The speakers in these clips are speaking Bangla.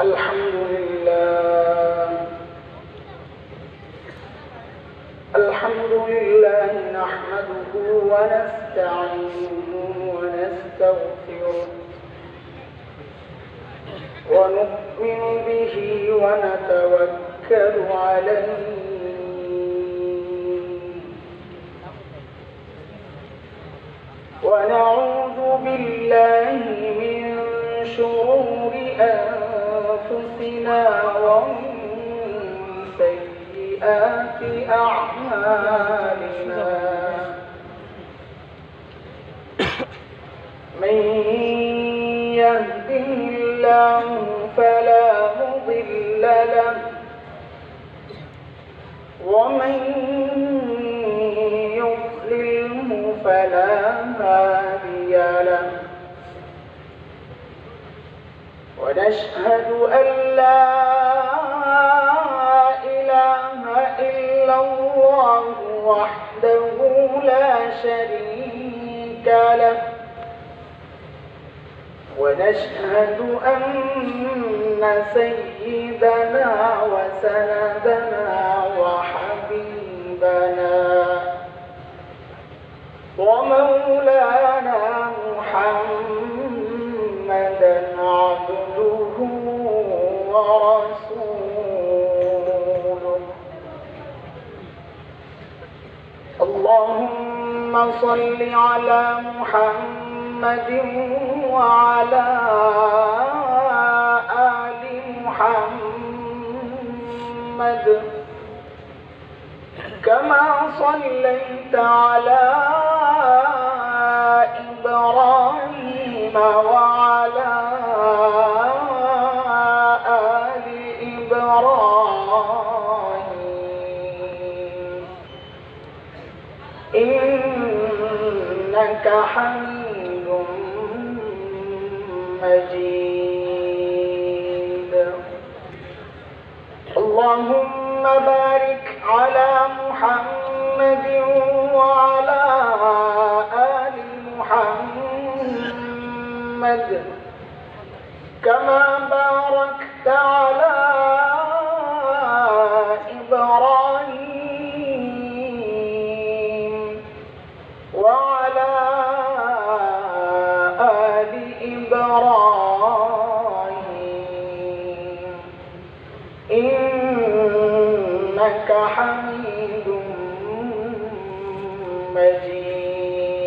الحمد لله نحمده ونستعينه ونستغفره ونؤمن به ونتوكل عليه ونعوذ بالله من شرور أنفسنا ومن سيئات أعمالنا من يهده الله فلا مضل له ومن يضلله فلا هادي له ونشهد أن لا إله إلا الله وحده لا شريك له ونشهد أن سيدنا وسندنا وحبيبنا ومولانا محمدا عبده ورسوله اللهم صل على محمد وعلى آل محمد كما صليت على إبراهيم وعلى آل إبراهيم إنك حميد مجيد اللهم بارك على محمد وعلى آل محمد كما باركت على إبراهيم وعلى آل إبراهيم إنك حميد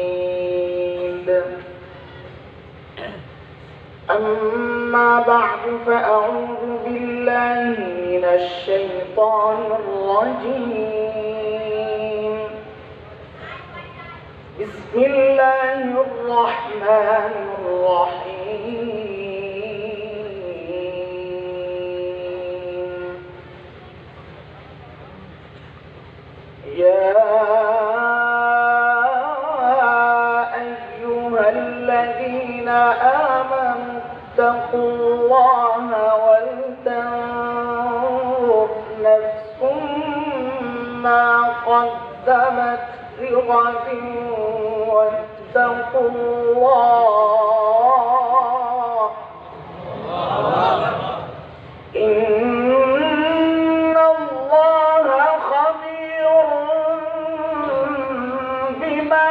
مجيد أما بعد فأعوذ بالله من الشيطان الرجيم بسم الله الرحمن الرحيم يا أيها الذين آمنوا اتقوا الله ولتنظر نفس ما قدمت لغد واتقوا الله إن الله خبير بما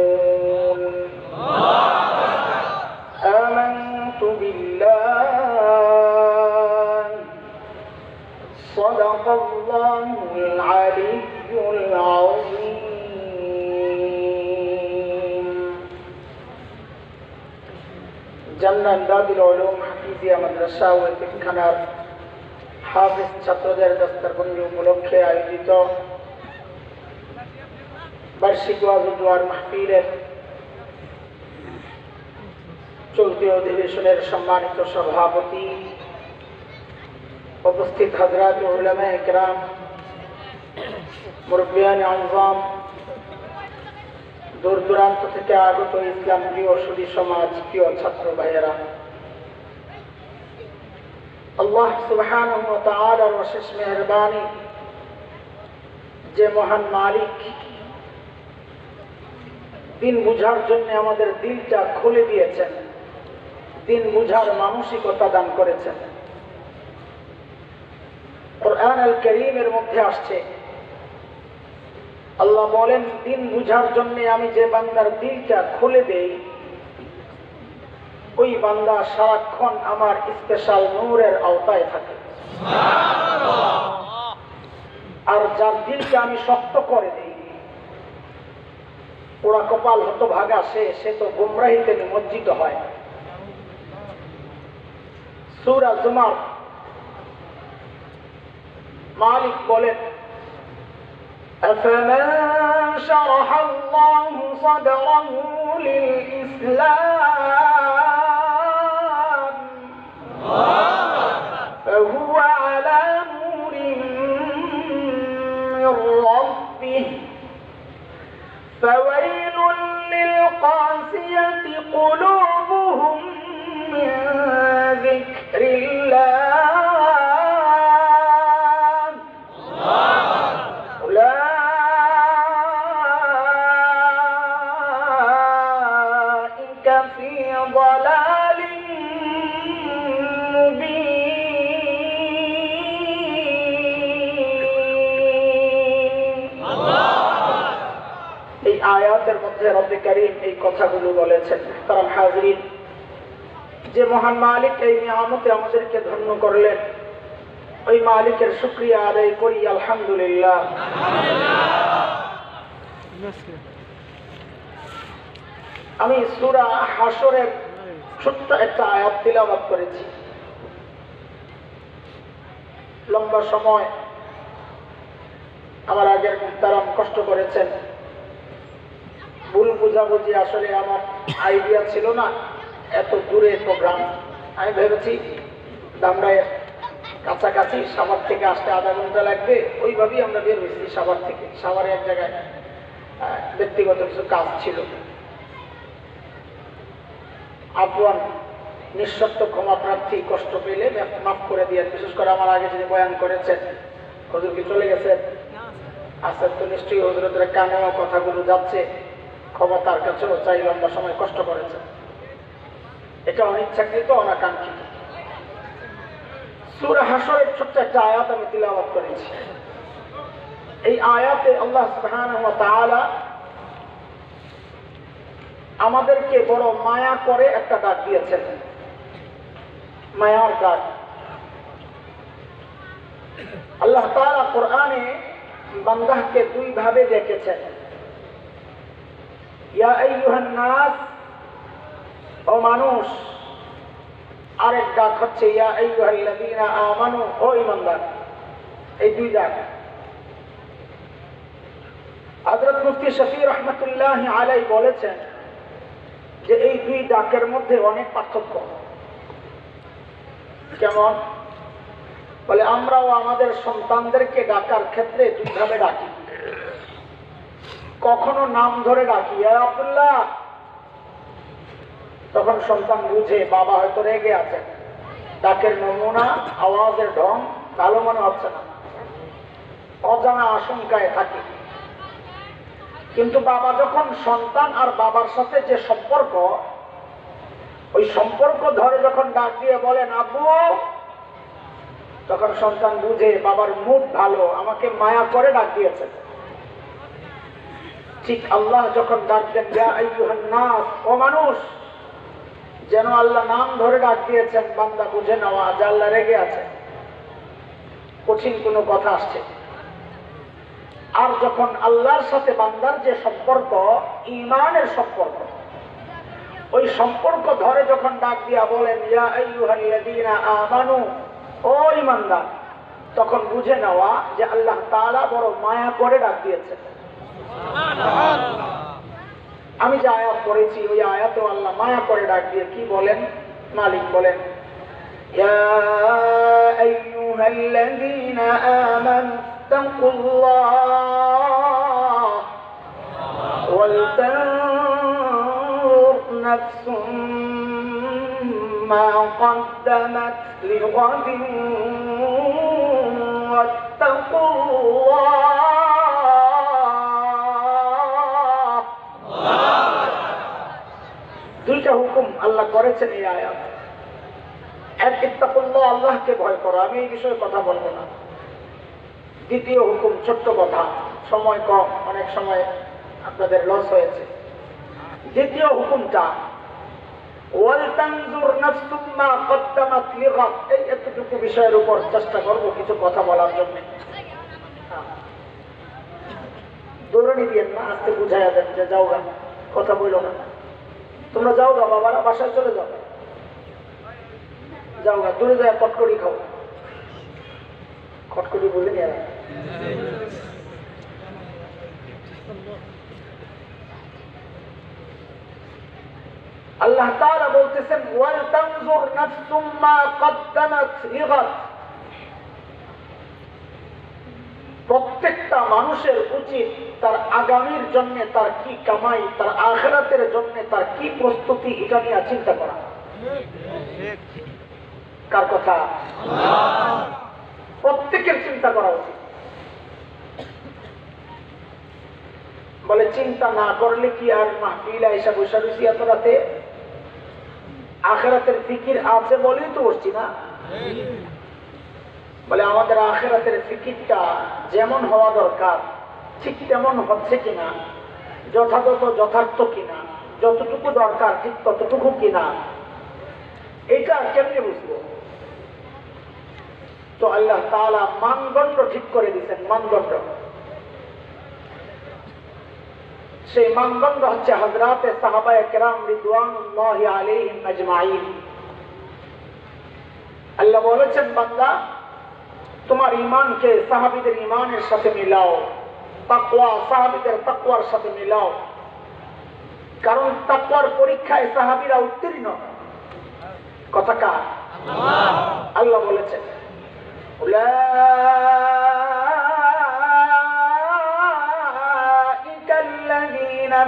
تعملون آمنت بالله صدق الله العلي العظيم জান্নাত দারুল উলুম হাফিজিয়া মাদ্রাসা ও এতিমখানার হাফিজ ছাত্রদের দস্তরবন্দি উপলক্ষে আয়োজিত বার্ষিক ওয়াজ ও দোয়ার মাহফিলের চলতি অধিবেশনের সম্মানিত সভাপতি উপস্থিত হযরত উলামায়ে কেরাম মুরব্বিয়ানে আযম দূর দূরান্ত থেকে আগত ইসলাম প্রিয় সুধী সমাজ প্রিয় ছাত্র ভাইয়েরা আল্লাহ সুবহানাহু ওয়া তাআলার অশেষ মেহেরবানি যে মহান মালিক দিন বুঝার জন্য আমাদের দিলটা খুলে দিয়েছেন, দিন বুঝার মানসিকতা দান করেছেন। কুরআন আল কারীমের মধ্যে আসছে, আল্লাহ বলেন দিন বুঝার জন্য আমি যে বান্দার দিলটা খুলে দেই, ওই বান্দা সারাক্ষণ আমার স্পেশাল নূরের আওতায় থাকে। আর যার দিলকে আমি শক্ত করে দিই, ওরা কপাল হতভাগা, সে তো গুমরাহিতে নিমজ্জিত হয়। সূরা জুমার মালিক বলেন, أفمن شرح الله صدره للإسلام فهو على نور من ربه فويل للقاسية قلوبهم من ذكر الله أولئك في ضلال مبين। এই আয়াতের মধ্যে রব্বে কারীম এই কথাগুলো বলেছেন। কারণ হাজরিন, যে মহান মালিক এই নিয়ামতে আমাদেরকে ধন্য করলেন, ওই মালিকের শুকরিয়া আদায় করি আলহামদুলিল্লাহ। আমি সূরা হাশরের ছোট্ট একটা আয়াত তিলাওয়াত করেছি। লম্বা সময় আমার আগের মুহতারাম কষ্ট করেছেন। ভুল বুঝাবুঝি, আসলে আমার আইডিয়া ছিল না এত দূরে প্রোগ্রাম। আমি ভেবেছি দামরায়ের কাছাকাছি, সাভার থেকে আসতে আধা ঘন্টা লাগবে, ওইভাবেই আমরা বের হয়েছি সাভার থেকে। সাভারে এক জায়গায় ব্যক্তিগত কিছু কাজ ছিল। আফওয়ান, নিঃশর্ত ক্ষমা প্রার্থী, কষ্ট পেলে মাফ করে দিয়ে। বিশেষ করে আমার আগে যিনি বয়ান করেছেন, হুজুর কি চলে গেছেন? আচ্ছা, তো নিশ্চয়ই হুজুরদের কানেও কথাগুলো যাচ্ছে, ক্ষমা তার কাছেও চাই। লম্বা সময় কষ্ট করেছেন, এটা অনিচ্ছাকৃত, অনাকাঙ্ক্ষিত। সূরা হাশরের ছোট্ট একটা আয়াত আমি তিলাওয়াত করেছি। এই আয়াতে আল্লাহ সুবহানাহু ওয়া তাআলা আমাদেরকে বড় মায়া করে একটা ডাক দিয়েছেন, মায়ার ডাক। আল্লাহ তাআলা কোরআনে বান্দাকে দুই ভাবে ডেকেছেন। ইয়া আইয়ুহান নাস, ও মানুষ। আরেক ডাক হচ্ছে ইয়া আইয়ুহাল্লাযীনা আমানু, ও ঈমানদার। এই দুই ডাক। হযরত মুফতি শফি রাহমাতুল্লাহি আলাইহি বলেছেন যে এই দুই ডাকের মধ্যে অনেক পার্থক্য। কেমন? বলে, আমরাও আমাদের সন্তানদেরকে ডাকার ক্ষেত্রে দুইভাবে ডাকি। কখনো নাম ধরে ডাকি, ইয়া আব্দুল্লাহ, তখন সন্তান বুঝে বাবা হয়তো রেগে আছে, ডাকের নমুনা, আওয়াজের ঢং ভালো মনে হচ্ছে না, অজানা আশঙ্কায় থাকে। কিন্তু বাবা যখন সন্তান আর বাবার সাথে যে সম্পর্ক, ওই সম্পর্ক ধরে যখন ডাক দিয়ে বলেন আব্বু, তখন সন্তান বুঝে বাবার মুড ভালো, আমাকে মায়া করে ডাক দিয়েছে। ঠিক আল্লাহ যখন ডাক দেন ইয়া আইয়ুহান নাস, ও মানুষ, যেন আল্লাহ নাম ধরে ডাক দিয়েছেন, বান্দা বুঝে নেওয়া যে আল্লাহ রেগে আছে, কঠিন কোনো কথা আসছে। আর যখন আল্লাহর সাথে বান্দার যে সম্পর্ক, ঈমানের সম্পর্ক, ওই সম্পর্ক ধরে যখন ডাক দিয়া বলেন ইয়া আইয়ুহাল্লাযীনা আমানু, ও ঈমানদার, তখন বুঝে নেওয়া যে আল্লাহ তাআলা বড় মায়া করে ডাক দিয়েছেন। আমি যে আয়াত পড়েছি, ওই আয়াতেও আল্লাহ মায়া করে ডাক দিয়ে কি বলেন? মালিক বলেন, ইয়া আইয়ুহাল্লাযীনা আমানু তাকুল্লাহ ওয়াল তানজুর নাফসুম মা কদ্দামাত লিগাদিন ওয়াত্তাকুল্লাহ দুইটা হুকুম আল্লাহ করেছেন এই আয়াত। এক, ইত্তাকুল্লাহ, আল্লাহকে ভয় করো। আমি এই বিষয়ে কথা বলবো না। দ্বিতীয় হুকুম, ছোট্ট কথা, সময় কম, অনেক সময় আপনাদের লস হয়েছে। দ্বিতীয় হুকুমটা ওয়ালতানজুর নাফসুম মা কদ্দামাত লিগাদ, এই এতটুকু বিষয়ের উপর চেষ্টা করব কিছু কথা বলার জন্য। দৌড়ানি দিয়েন না, আজকে বুঝাইয়া দেন যে যাও গা, কথা বললো না, তোমরা যাও গা, বাবারা বাসায় চলে যাও, যাও গা, দূরে যায় কটকটি খাও। কটকটি বলিনি এরা। আল্লাহ তাআলা বলতেছেন ওয়াল তানজুর নাফসুম মা কদ্দামাত লিগাদ, প্রত্যেকটা মানুষের উচিত তার আগামীর জন্য তার কি কামাই, তার আখিরাতের জন্য তার কি প্রস্তুতি, এটা নিয়ে চিন্তা করা। কার কথা? প্রত্যেকের চিন্তা করা উচিত। বলে চিন্তা না করলে কি আর মাহফিল আয়েশা বসে রয়েছি এত রাতে? আখিরাতের ফিকির আছে বলেই তো বসছি না। বলে আমাদের আখিরাতের ফিকিরটা যেমন হওয়া দরকার ঠিক তেমন হচ্ছে কিনা, যথাযথ যথার্থ কিনা, যতটুকু দরকার ঠিক ততটুকু কিনা, এটা কেমনে বুঝবো? তো আল্লাহ তাআলা মানদণ্ড ঠিক করে দিচ্ছেন। মানদণ্ড, সেই মানদণ্ড হচ্ছে হযরতে সাহাবায়ে কেরাম রিদওয়ানুল্লাহি আলাইহিম আজমাইন। আল্লাহ বলেছেন, বান্দা তোমার ঈমানকে সাহাবীদের ঈমানের সাথে মিলাও, তাকওয়া সাহাবীদের তাকওয়ার সাথে মিলাও, কারণ তাকওয়ার পরীক্ষায় সাহাবীরা উত্তীর্ণ। কথা কার? আল্লাহ বলেছেন উলাইকাল্লাযীনা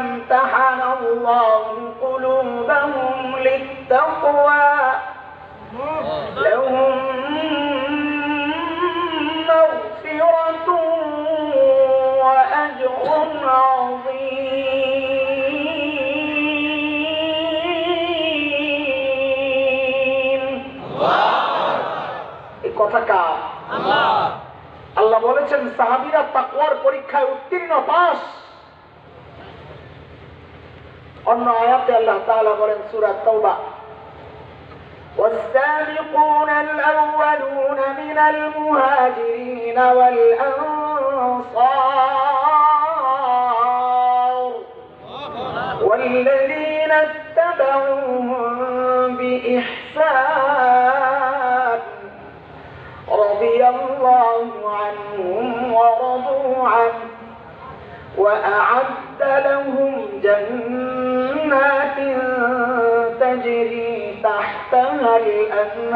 ইমতাহানাল্লাহু কুলুবাহুম লিত্তাকওয়া লাহুম মাগফিরাতুন ওয়া আজরুন আযীম। এই কথা কার? আল্লাহ বলেছেন সাহাবীরা তাকওয়ার পরীক্ষায় উত্তীর্ণ, পাস। অন্য আয়াতে আল্লাহ তাআলা বলেন সূরা তাওবা, والسابقون الأولون من المهاجرين والأنصار والذين اتبعوهم بإحسان رضي الله عنهم ورضوا عنه وأعد لهم جنات تجري تحتها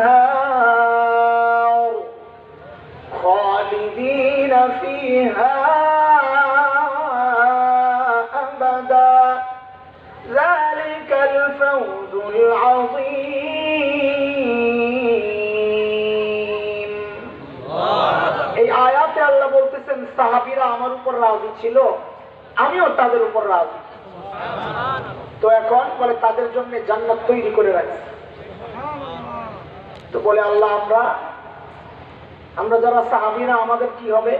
الأنهار خالدين فيها أبدا ذلك الفوز العظيم। এই আয়াতে আল্লাহ বলতেছেন সাহাবীরা আমার উপর রাজি ছিল, আমিও তাদের উপর রাজি। তো এখন বলে তাদের জন্য জান্নাত তৈরি করে রাখছি। তো বলে আল্লাহ আমরা যারা সাহাবীরা আমাদের কি হবে?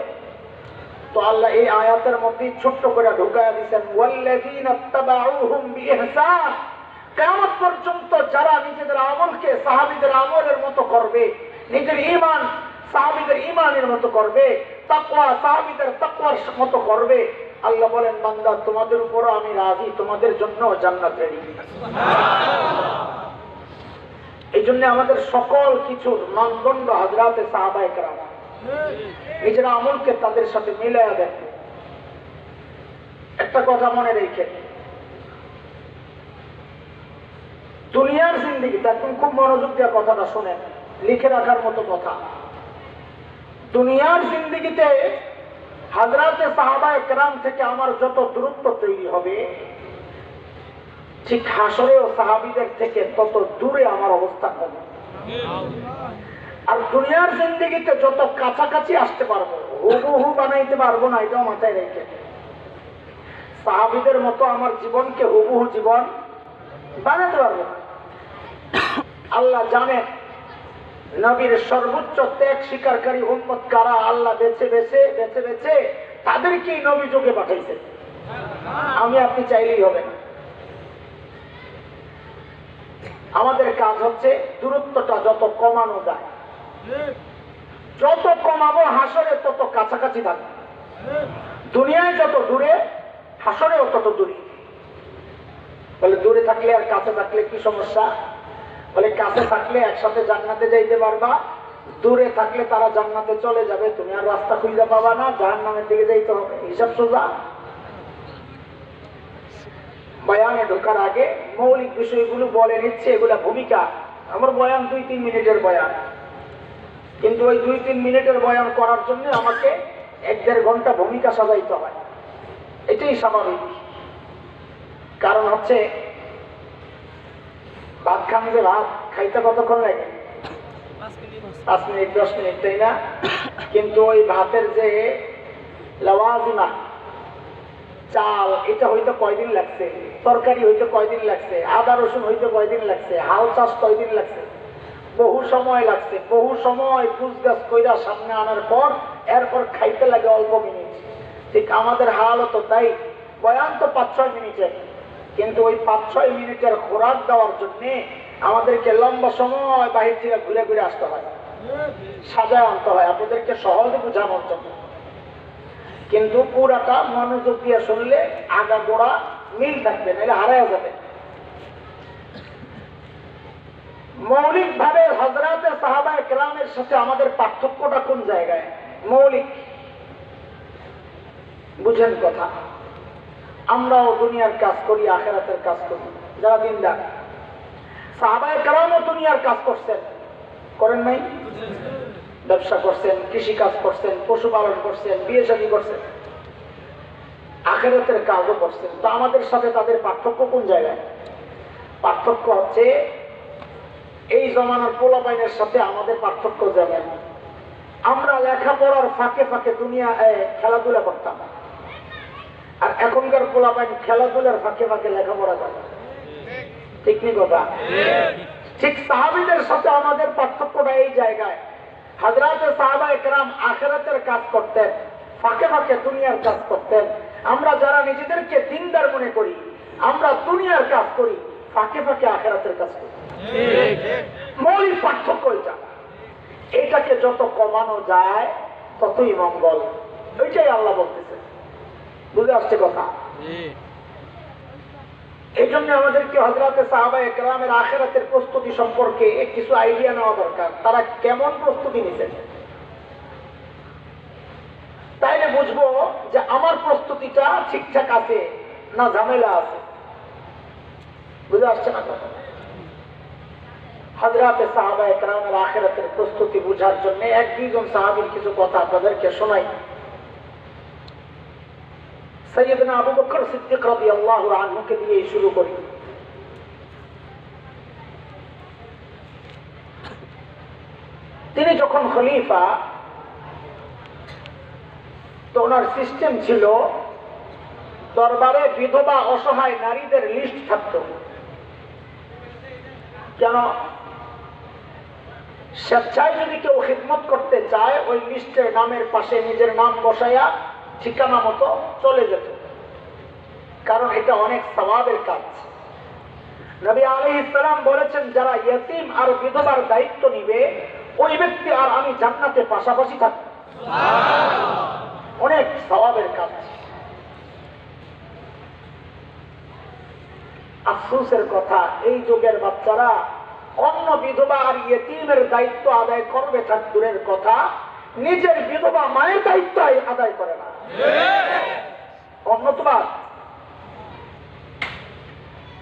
তো আল্লাহ এই আয়াতের মধ্যে ছোট্ট করে ঢুকায়া দিয়েছেন ওয়াল্লাযীনা ইত্তাবাউহুম বিইহসান, কিয়ামত পর্যন্ত যারা নিজেদের আমলকে সাহাবীদের আমলের মতো করবে, নিজের ঈমান সাহাবীদের ঈমানের মতো করবে, তাকওয়া সাহাবীদের তাকওয়ার মতো করবে, আল্লাহ বলেন বান্দা তোমাদের উপরও আমি রাজি, তোমাদের জন্য জান্নাত রেডি। এই জন্য আমাদের সকল কিছুর মানদণ্ড হযরতে সাহাবায়ে কেরাম, নিজের আমলকে তাদের সাথে মিলাইয়া দেন। একটা কথা মনে রেখে, দুনিয়ার জিন্দেগি, একদম খুব মনোযোগ দিয়ে কথাটা শুনেন, লিখে রাখার মতো কথা। দুনিয়ার জিন্দেগিতে হযরতে সাহাবায়ে কেরাম থেকে আমার যত দূরত্ব তৈরি হবে, ঠিক হাসরেও সাহাবীদের থেকে তত দূরে আমার অবস্থান হবে। আর দুনিয়ার জিন্দেগিতে যত কাছাকাছি আসতে পারবো, হুবহু বানাইতে পারবো না, এটাও মাথায় রেখে। সাহাবীদের মতো আমার জীবনকে হুবহু জীবন বানাতে পারবো না। আল্লাহ জানেন নবীর সর্বোচ্চ ত্যাগ স্বীকারকারী উম্মত কারা, আল্লাহ বেছে বেছে বেছে বেছে তাদেরকেই নবী যুগে পাঠাইছে। আমি আপনি চাইলেই হবে না। আমাদের কাজ হচ্ছে দূরত্বটা যত কমানো যায়, যত কমাবো হাসরে তত কাছাকাছি থাকবে। দুনিয়ায় যত দূরে, হাসরেও তত দূরে। বলে দূরে থাকলে আর কাছে থাকলে কি সমস্যা? বলে কাছে থাকলে একসাথে জান্নাতে যাইতে পারবা, দূরে থাকলে তারা জান্নাতে চলে যাবে, তুমি আর রাস্তা খুঁজে পাবা না, জাহান্নামের দিকে যাইতে হবে। হিসাব সোজা। বয়ানে ঢোকার আগে মৌলিক বিষয়গুলো বলে নিচ্ছে, এগুলা ভূমিকা। আমার বয়ান 2-3 মিনিটের বয়ান, কিন্তু ওই 2-3 মিনিটের বয়ান করার জন্য আমাকে 1-1.5 ঘন্টা ভূমিকা সাজাইতে হয়। এটাই স্বাভাবিক। কারণ হচ্ছে ভাত খান, যে ভাত খাইতে কতক্ষণ লাগে? 5 মিনিট 10 মিনিট, তাই না? কিন্তু ওই ভাতের যে লওয়াজিমা, চাল, এটা হইতে কয়দিন লাগছে, তরকারি হইতে কয়দিন লাগছে, আদা রসুন হইতে কয়দিন লাগছে, হাল চাষ কয়দিন লাগছে, বহু সময় লাগছে। বহু সময় গুছগাছ কইরা সামনে আনার পর এরপর খাইতে লাগে অল্প মিনিট। ঠিক আমাদের হালও তো তাই। বয়ান তো 5-6 মিনিটের, কিন্তু ওই 5-6 মিনিটের খোরাক দেওয়ার জন্য আমাদেরকে লম্বা সময় বাহির থেকে ঘুরে ঘুরে আসতে হয়, সাজায় আনতে হয় আপনাদেরকে সহজে বোঝানোর জন্য। কিন্তু পুরাটা মনোযোগ দিয়ে শুনলে আগা গোড়া মিল থাকবে, নাহলে হারায় যাবে। মৌলিক ভাবে হযরতে সাহাবায়ে কেরামের সাথে আমাদের পার্থক্যটা কোন জায়গায়? মৌলিক বুঝেন কথা। আমরাও দুনিয়ার কাজ করি, আখিরাতের কাজ করি। যারা দিনদার, সাহাবায়ে কেরামও দুনিয়ার কাজ করছেন, করেন নাই? ব্যবসা করছেন, কৃষি কাজ করছেন, পশুপালন করছেন, বিয়ে শাদী করছেন, আখিরাতের কাজও করছেন। তো আমাদের সাথে তাদের পার্থক্য কোন জায়গায়? পার্থক্য হচ্ছে এই জমানার পোলাপাইনের সাথে আমাদের পার্থক্য যেমন, আমরা লেখাপড়ার ফাঁকে ফাঁকে দুনিয়া খেলাধুলা করতাম, আর এখনকার পোলাপাইন খেলাধুলার ফাঁকে ফাঁকে লেখাপড়া করে। ঠিক নি কথা? ঠিক সাহাবীদের সাথে আমাদের পার্থক্যটা এই জায়গায়। হযরতে সাহাবায়ে কেরাম আখিরাতের কাজ করতেন, ফাঁকে ফাঁকে দুনিয়ার কাজ করতেন। আমরা যারা নিজেদেরকে দিনদার মনে করি, আমরা দুনিয়ার কাজ করি, ফাঁকে ফাঁকে আখিরাতের কাজ করি। মৌলিক পার্থক্য এটা। এটাকে যত কমানো যায় ততই মঙ্গল। ওইটাই আল্লাহ বলতেছে। বুঝে আসছে কথা? এই জন্য আমাদেরকে হযরতে সাহাবায়ে কেরামের আখিরাতের প্রস্তুতি সম্পর্কে কিছু আইডিয়া নেওয়া দরকার। তারা কেমন প্রস্তুতি নিতেন, তাইলে বুঝবো যে আমার প্রস্তুতিটা ঠিকঠাক আছে না ঝামেলা আছে। বুঝে আসছে না কথা? হযরতে সাহাবায়ে কেরামের আখিরাতের প্রস্তুতি বুঝার জন্য 1-2 জন সাহাবীর কিছু কথা আপনাদেরকে শোনাই। সৈয়দনা আবু বকর সিদ্দিক রাদিয়াল্লাহু আনহুকে দিয়ে শুরু করি। তিনি যখন খলিফা, তো ওনার সিস্টেম ছিল দরবারে বিধবা অসহায় নারীদের লিস্ট থাকত। কেন? স্বেচ্ছায় যদি কেউ খিদমত করতে চায়, ওই লিস্টের নামের পাশে নিজের নাম বসাইয়া ঠিকানা মতো চলে যেত। কারণ এটা অনেক সওয়াবের কাজ। নবী আলাইহিস সালাম বলেছেন, যারা ইয়তীম আর বিধবার দায়িত্ব নিবে, ওই ব্যক্তি আর আমি জান্নাতে পাশাপাশি থাকব। অনেক সওয়াবের কাজ। আফসোসের কথা, এই যুগের বাচ্চারা অন্য বিধবা আর ইয়তীমের দায়িত্ব আদায় করবে থাক দূরের কথা, নিজের বিধবা মায়ের দায়িত্ব আদায় করে না। অন্যতম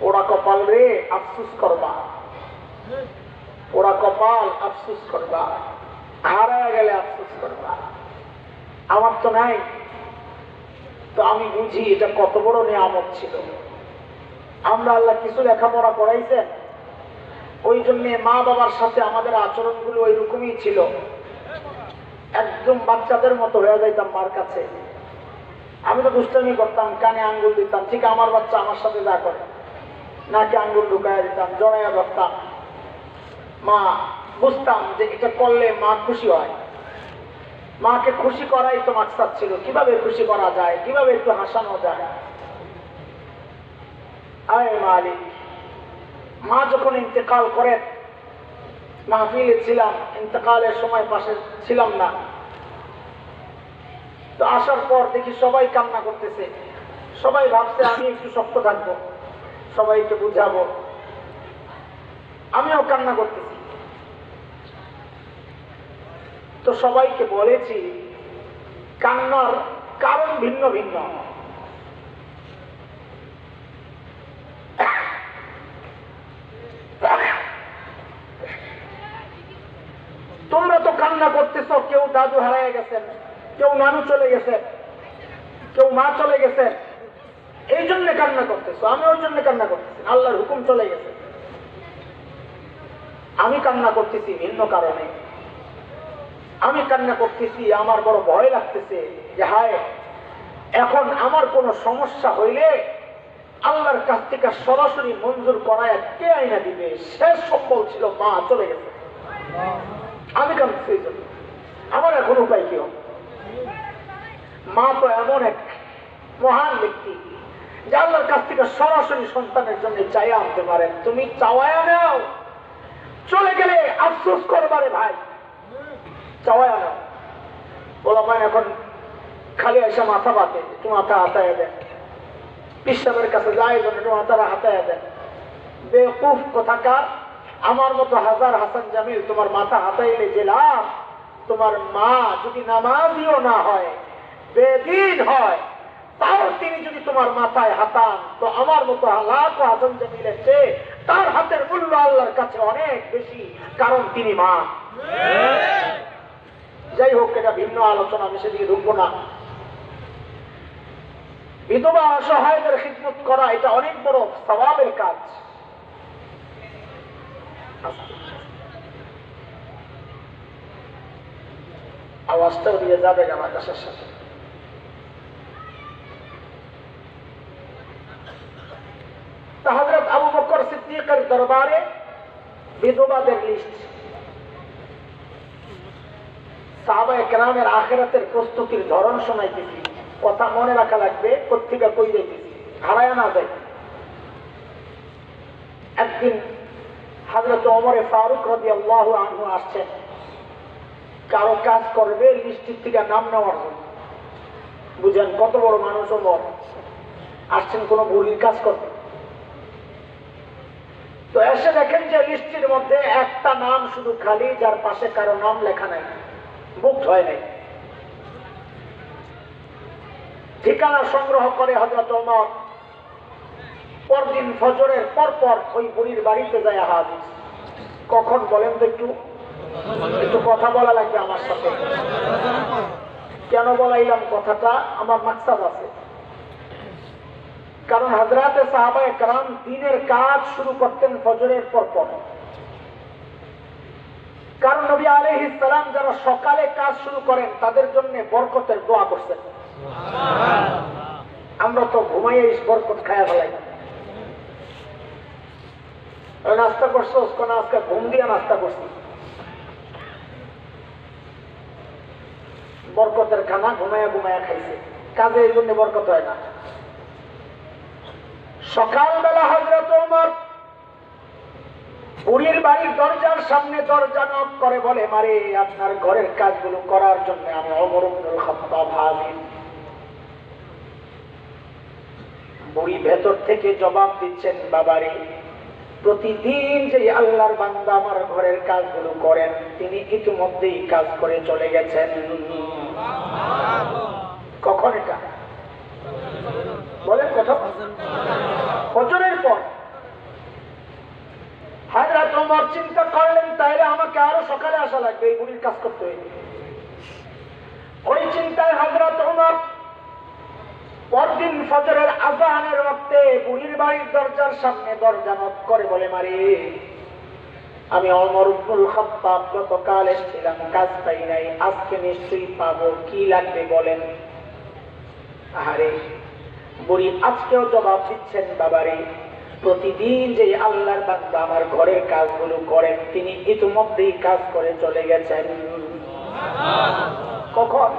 ওরা কপাল রে, আফসোস করবা। ওরা কপাল, আফসোস করবা। হারায় গেলে আফসোস করবা। আমার তো নাই, তো আমি বুঝি এটা কত বড় নিয়ামত ছিল। আমরা আল্লাহ কিছু লেখাপড়া করাইছেন, ওই জন্য মা বাবার সাথে আমাদের আচরণগুলো ওই রকমই ছিল। একদম বাচ্চাদের মতো হয়ে যাইতাম মার কাছে। আমি তো দুষ্টামি করতাম, কানে আঙ্গুল দিতাম, ঠিক আমার বাচ্চা আমার সাথে যা করে। নাকে আঙ্গুল ঢুকাইয়া দিতাম, জড়াইয়া ধরতাম। মা বুঝতাম যে এটা করলে মা খুশি হয়, মাকে খুশি করাই তো মাকসাদ ছিল, কিভাবে খুশি করা যায়, কিভাবে একটু হাসানো যায়। আয় মালিক, মা যখন ইন্তেকাল করেন, মাহফিলে ছিলাম, ইন্তেকালের সময় পাশে ছিলাম না, তো আসার পর দেখি সবাই কান্না করতেছে। সবাই ভাবছে আমি একটু শক্ত থাকবো, সবাইকে বুঝাবো, আমিও কান্না করতেছি। তো সবাইকে বলেছি কান্নার কারণ ভিন্ন ভিন্ন। তোমরা তো কান্না করতেছ, কেউ দাদু হারায় গেছেন, কেউ নানু চলে গেছেন, কেউ মা চলে গেছেন, এই জন্য কান্না করতেছ। আমি ওই জন্য কান্না করতেছি, আল্লাহর হুকুম চলে গেছে। আমি কান্না করতেছি ভিন্ন কারণে। আমি কান্না করতেছি, আমার বড় ভয় লাগতেছে যে হায়, এখন আমার কোনো সমস্যা হইলে আল্লাহর কাছ থেকে সরাসরি মঞ্জুর করায় কে আইনা দিবে? শেষ সম্বল ছিল মা, চলে গেছে। আমি কাঁদছি, আমার এখন উপায় কি হবে? মা তো এমন এক মহান ব্যক্তি যে আল্লাহর কাছ থেকে সরাসরি সন্তানের জন্য চাইয়া আনতে পারেন। তুমি চাওয়ায়া নাও, চলে গেলে আফসোস করবারে ভাই, চাওয়ায়া নাও। ওলামায় এখন খালি এসে মাথা বাতে, একটু মাথা হাতায় দেন, পিসাবের কাছে যায় একটু মাথাটা হাতায় দেন। বেকুফ কোথাকার, আমার মতো হাজার হাসান জামিল তোমার মাথা হাতাইলে যে লাভ, তোমার মা যদি নামাজিও না হয়, বেদিন হয়, তাও তিনি যদি তোমার মাথায় হাতান, তো আমার মতো লাখ হাসান জামিলের চেয়ে তার হাতের মূল্য আল্লাহর কাছে অনেক বেশি, কারণ তিনি মা। যাই হোক, এটা ভিন্ন আলোচনা, আমি সেদিকে ঢুকবো না। বিধবা অসহায়দের খিদমত করা এটা অনেক বড় সওয়াবের কাজ। আওয়াজটাও দিয়ে যাবে আমার কাছের সাথে। হযরত আবু বকর সিদ্দিকের দরবারে বিধবাদের লিস্ট, সাহাবায়ে কেরামের আখিরাতের প্রস্তুতির ধরন শোনাইতেছি, কথা মনে রাখা লাগবে, কোত্থেকে কই যাইতেছি, হারায় না যায়। একদিন হযরত ওমর ফারুক রাদিয়াল্লাহু আনহু আসছেন কারো কাজ করবে, লিস্টের থেকে নাম নেওয়ার জন্য। বুঝেন কত বড় মানুষ ওমর, আসছেন কোন বুড়ির কাজ করবে। তো এসে দেখেন যে লিস্টের মধ্যে একটা নাম শুধু খালি, যার পাশে কারো নাম লেখা নাই, বুক হয় নাই। ঠিকানা সংগ্রহ করে হযরত ওমর পরদিন ফজরের পর ওই বুড়ির বাড়িতে যায় হাজির। কখন বলেন তো? একটু কথা বলা লাগবে আমার সাথে। কেন বলাইলাম কথাটা? আমার মাকসাদ আছে। কারণ হযরতে সাহাবায়ে কেরাম দিনের কাজ শুরু করতেন ফজরের পর। কারণ নবী আলাইহিস সালাম যারা সকালে কাজ শুরু করেন তাদের জন্য বরকতের দোয়া করছেন। আমরা তো ঘুমাইয়ে বরকত খায়া ফেলাই। নাস্তা করছো কোন? আজকে ঘুম দিয়ে নাস্তা করছি। বরকতের খানা ঘুমাইয়া ঘুমাইয়া খাইছে, কাজে এই জন্য বরকত হয় না। সকালবেলা হযরত ওমর বুড়ির বাড়ির দরজার সামনে দরজা নক করে বলে, মারে আপনার ঘরের কাজগুলো করার জন্য আমি ওমর ইবনুল খাত্তাব হাজির। বুড়ি ভেতর থেকে জবাব দিচ্ছেন, বাবারে প্রতিদিন যে আল্লাহর বান্দা আমার ঘরের কাজগুলো করেন, তিনি ইতিমধ্যেই কাজ করে চলে গেছেন। কখন এটা বলেন? কথা ফজরের পর। হযরত ওমর চিন্তা করলেন, তাইলে আমাকে আরো সকালে আসা লাগবে, এই বুড়ির কাজ করতে হইবে। ওই চিন্তায় হযরত ওমর পরদিন ফজরের আযানের ওয়াক্তে বুড়ির বাড়ির দরজার সামনে দরজা নক করে বলে, মারে আমি ওমর ইবনুল খাত্তাব গতকাল এসেছিলাম, কাজ পাই নাই, আজকে নিশ্চয়ই পাবো, কি লাগবে বলেন। আরে বুড়ি আজকেও জবাব দিচ্ছেন, বাবারে প্রতিদিন যে আল্লাহর বান্দা আমার ঘরের কাজগুলো করেন, তিনি ইতিমধ্যেই কাজ করে চলে গেছেন। কখন?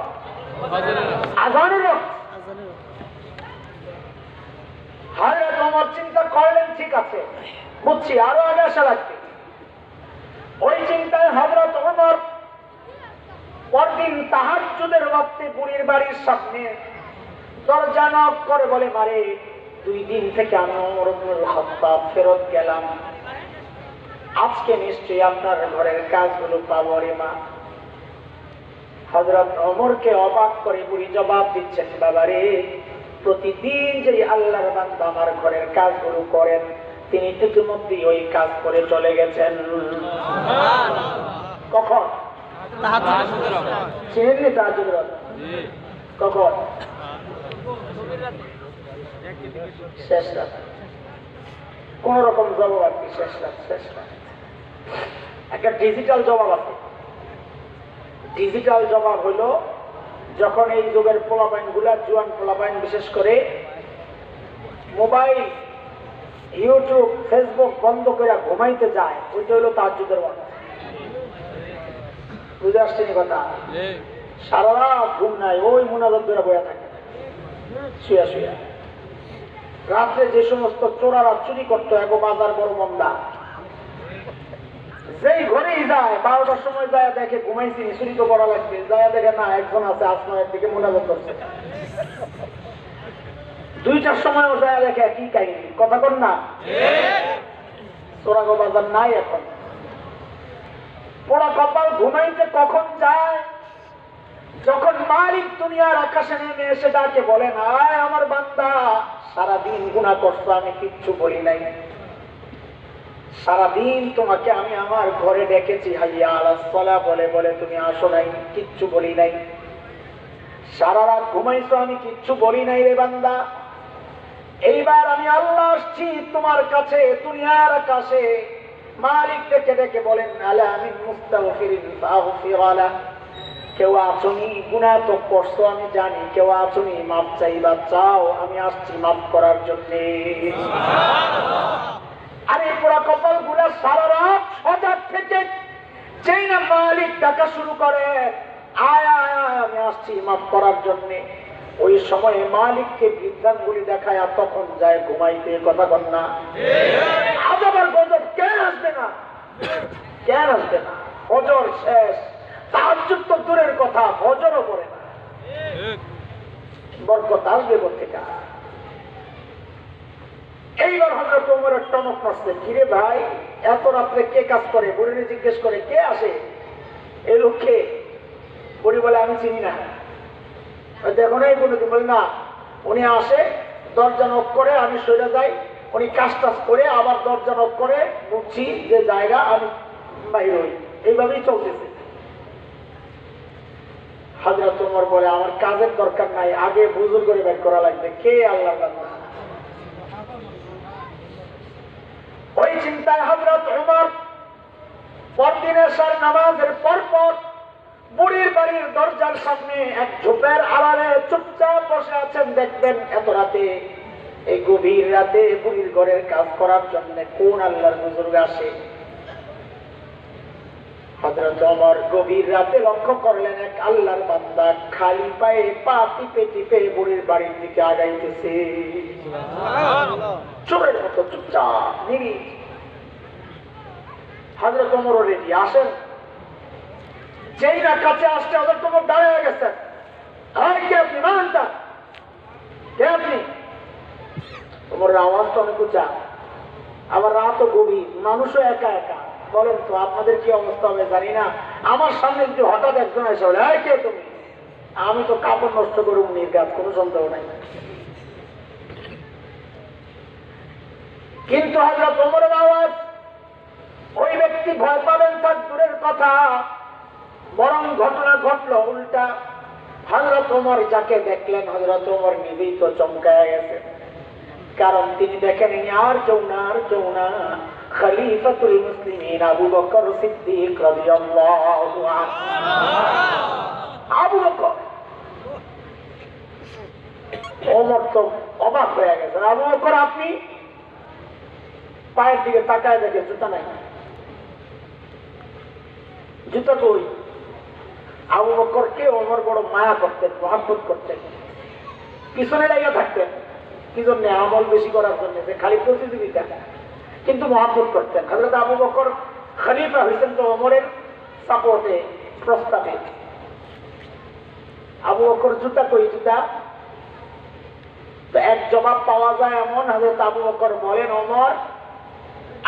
আযানের ওয়াক্ত। হযরত ওমর চিন্তা করলেন, ঠিক আছে বুঝছি, আরো আগে আসা লাগবে। ওই চিন্তায় হযরত ওমর পরদিন তাহাজ্জুদের ওয়াক্তে বুড়ির বাড়ির সামনে দরজা নক করে বলে, মারে 2 দিন থেকে আমি ওমর ইবনুল খাত্তাব ফেরত গেলাম, আজকে নিশ্চয়ই আপনার ঘরের কাজগুলো পাবো রে মা। হযরত ওমরকে অবাক করে বুড়ি জবাব দিচ্ছেন, বাবা রে, প্রতিদিন যে আল্লাহর বান্দা আমার ঘরের কাজগুলো করেন, তিনি ইতিমধ্যেই ওই কাজ করে চলে গেছেন। কখন? চিনেননি তাহাজ্জুদের ওয়াক্ত? কখন? শেষ রাত। কোন রকম জবাব আর কি, শেষ রাত। শেষ রাত একটা ডিজিটাল জবাব আছে। ডিজিটাল জবাব হলো যখন এই যুগের পোলাপাইন গুলা, জুয়ান পোলাপাইন বিশেষ করে, মোবাইল, ইউটিউব, ফেসবুক বন্ধ করে ঘুমাইতে যায়, ওইটা হলো তাহাজ্জুদের ওয়াক্ত। বুঝে আসছেনি কথা? সারা রাত ঘুম নাই, ওই মুনাজাত ধরে বয়া থাকে শুয়া শুয়া। রাত্রে যে সমস্ত চোরারা চুরি করতো, এক বাজার বড় মন্দা, যেই ঘরেই যায় 12টার সময় যায় দেখে ঘুমাইছি, চুরি তো করা লাগবে, যায় দেখে না একজন আছে আসমানের দিকে মুনাজাত করছে। 2টার সময়ও যায় দেখে কি কাহিনী, কথা কর না? চোরাগো বাজার নাই এখন। পোড়া কপাল ঘুমাইতে কখন যায়? যখন মালিক দুনিয়ার আকাশে নেমে এসে ডাকে, বলেন, আয় আমার বান্দা, সারাদিন গুনাহ করছো, আমি কিচ্ছু বলি নাই, সারাদিন তোমাকে আমি আমার ঘরে ডেকেছি, হাইয়া আলাস সালাহ বলে বলে তুমি আসো নাই, কিচ্ছু বলি নাই, সারা রাত ঘুমাইছো, আমি কিচ্ছু বলি নাই রে বান্দা, এইবার আমি আল্লাহ আসছি তোমার কাছে দুনিয়ার আকাশে। মালিক ডেকে ডেকে বলেন, আলা মিন মুস্তাগফিরিন ফাগফির আলা, কেউ আছনি, গুনাহ তো করছো আমি জানি, কেউ আছনি মাফ চাইবা, চাও, আমি আসছি মাফ করার জন্য। আরে পোড়া কপাল গুলা সারা রাত সজাগ থেকে যেই না মালিক ডাকা শুরু করে, আয় আয় আয়, আমি আসছি মাফ করার জন্য, ওই সময়ে মালিককে বৃদ্ধাঙ্গুলি দেখায়, তখন যায় ঘুমাইতে। কথা কন না? আযাব আর গজব কেন আসবে না? কেন আসবে না? ফজর শেষ, তাহাজ্জুদ তো দূরের কথা, ফজরও পড়ে না, বরকত আসবে কোথেকে? এইবার হযরত ওমরের টনক নড়ছে, কিরে ভাই, এত রাত্রে কে কাজ করে? বুড়িরে জিজ্ঞেস করে, কে আসে এই লোককে? বুড়ি বলে, আমি চিনি না। দেখো নাই কোনোদিন? বলে, না, উনি আসে, দরজা নক করে, আমি সরে যাই, উনি কাজ টাজ করে আবার দরজা নক করে, বুঝছি যে জায়গা, আমি বাইর হই, এইভাবেই চলতেছে। হযরত ওমর বলে, আমার কাজের দরকার নাই, আগে বুজুর্গরে বের করা লাগবে, কে আল্লাহর বান্দা। ওই চিন্তায় হযরত ওমর পরদিন এশার নামাজের পরপর বুড়ির বাড়ির দরজার সামনে এক ঝোপের আড়ালে চুপচাপ বসে আছেন। দেখবেন এত রাতে, এই গভীর রাতে বুড়ির ঘরের কাজ করার জন্য কোন আল্লাহর বুজুর্গ আসে? হযরত ওমর গভীর রাতে লক্ষ্য করলেন, এক আল্লাহর বান্দা খালি পায়ে পা টিপে টিপে বুড়ির বাড়ির দিকে আগাইতেছে, চোরের মতো চুপচাপ নিরিখ। হযরত ওমরও রেডি, আসেন। যেই না কাছে আসতে হযরত ওমর দাঁড়িয়ে গেছেন। আর কে আপনি? মানটা কে আপনি? ওমরের আওয়াজ তো অনেক উঁচা, আবার রাতও গভীর, মানুষও একা একা। বলেন তো আপনাদের কি অবস্থা হবে জানি না। আমার সামনে যদি হঠাৎ একজন এসে বলে, কে তুমি? আমি তো কাপড় নষ্ট করব নির্ঘাত, কোনো সন্দেহ নাই। কিন্তু হযরত ওমরের আওয়াজ, ওই ব্যক্তি ভয় পাবেন তার দূরের কথা, বরং ঘটনা ঘটলো উল্টা। হযরত ওমর যাকে দেখলেন, হযরত ওমর নিজেই তো চমকায়া গেছে, কারণ তিনি দেখেন আর কেউ না, আর কেউ না, খলিফাতুল মুসলিমিন আবু বকর সিদ্দিক রাদিয়াল্লাহু আনহু। আবু বকর। ওমর তো অবাক হয়ে গেছেন, আবু বকর আপনি? পায়ের দিকে তাকায় দেখে জুতা নাই। জুতা কই? আবু বকরকে ওমর বড় মায়া করতেন, মহব্বত করতেন, পিছনে লেগে থাকতেন। কি জন্য? আমল বেশি করার জন্য, যে খালি প্রতিযোগিতা, কিন্তু মহব্বত করতেন। হযরত আবু বকর খলিফা হয়েছেন তো ওমরের সাপোর্টে, প্রস্তাবে। আবু বকর জুতা কই? জুতা তো এক জবাব পাওয়া যায় এমন, হযরত আবু বকর বলেন, ওমর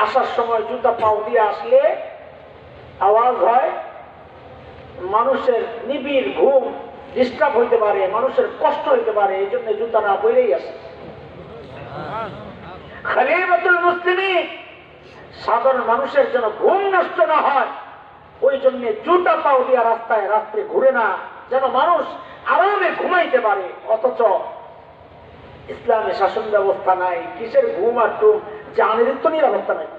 আসার সময় জুতা পাও দিয়ে আসলে আওয়াজ হয়, মানুষের নিবিড় ঘুম ডিস্টার্ব হইতে পারে, মানুষের কষ্ট হইতে পারে, এই জন্য জুতা না পরেই আসে। খলিফাতুল মুসলিমিন, সাধারণ মানুষের যেন ঘুম নষ্ট না হয়, ওই জন্য জুতা পাও দিয়া রাস্তায় রাত্রে ঘুরে না, যেন মানুষ আরামে ঘুমাইতে পারে। অথচ ইসলামে শাসন ব্যবস্থা নাই, কিসের ঘুম আর টুম, জানের তো নিরাপত্তা নাই।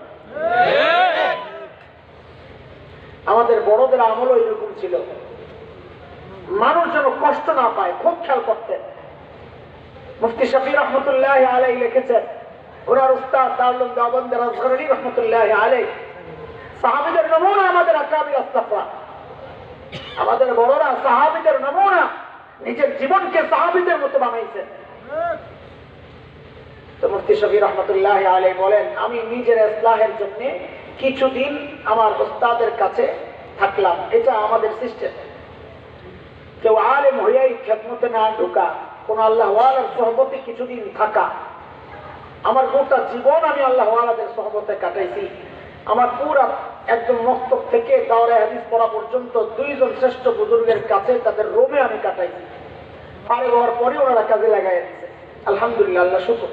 আমাদের বড়দের আমলও এরকম ছিল, মানুষ যেন কষ্ট না পায়, খুব খেয়াল করতেন। মুফতি শফি রহমতুল্লাহ আলাইহি লিখেছেন, ওনার উস্তাদ দারুল দেওবন্দ আসগর আলী রহমতুল্লাহ আলাইহি সাহাবীদের নমুনা, আমাদের আকাবির আসলাফরা, আমাদের বড়রা সাহাবীদের নমুনা, নিজের জীবনকে সাহাবীদের মতো বানাইছেন। তো মুফতি শফি রহমতুল্লাহ আলাইহি বলেন, আমি নিজের ইসলাহের জন্য কিছুদিন আমার উস্তাদের কাছে থাকলাম, এটা আমাদের সিস্টেম। কেউ আলেম হইয়াই খেদমতে না ঢোকা, কোন আল্লাহ ওয়ালার সোহবতে কিছুদিন থাকা। আমার গোটা জীবন আমি আল্লাহ ওয়ালাদের সোহবতে কাটাইছি। আমার পুরা একদম মক্তব থেকে দাওরা হাদিস পড়া পর্যন্ত দুইজন শ্রেষ্ঠ বুজুর্গের কাছে, তাদের রোমে আমি কাটাইছি। ফারেগ হওয়ার পরে ওনারা কাজে লাগাই দিচ্ছে, আলহামদুলিল্লাহ, আল্লাহ শুকর।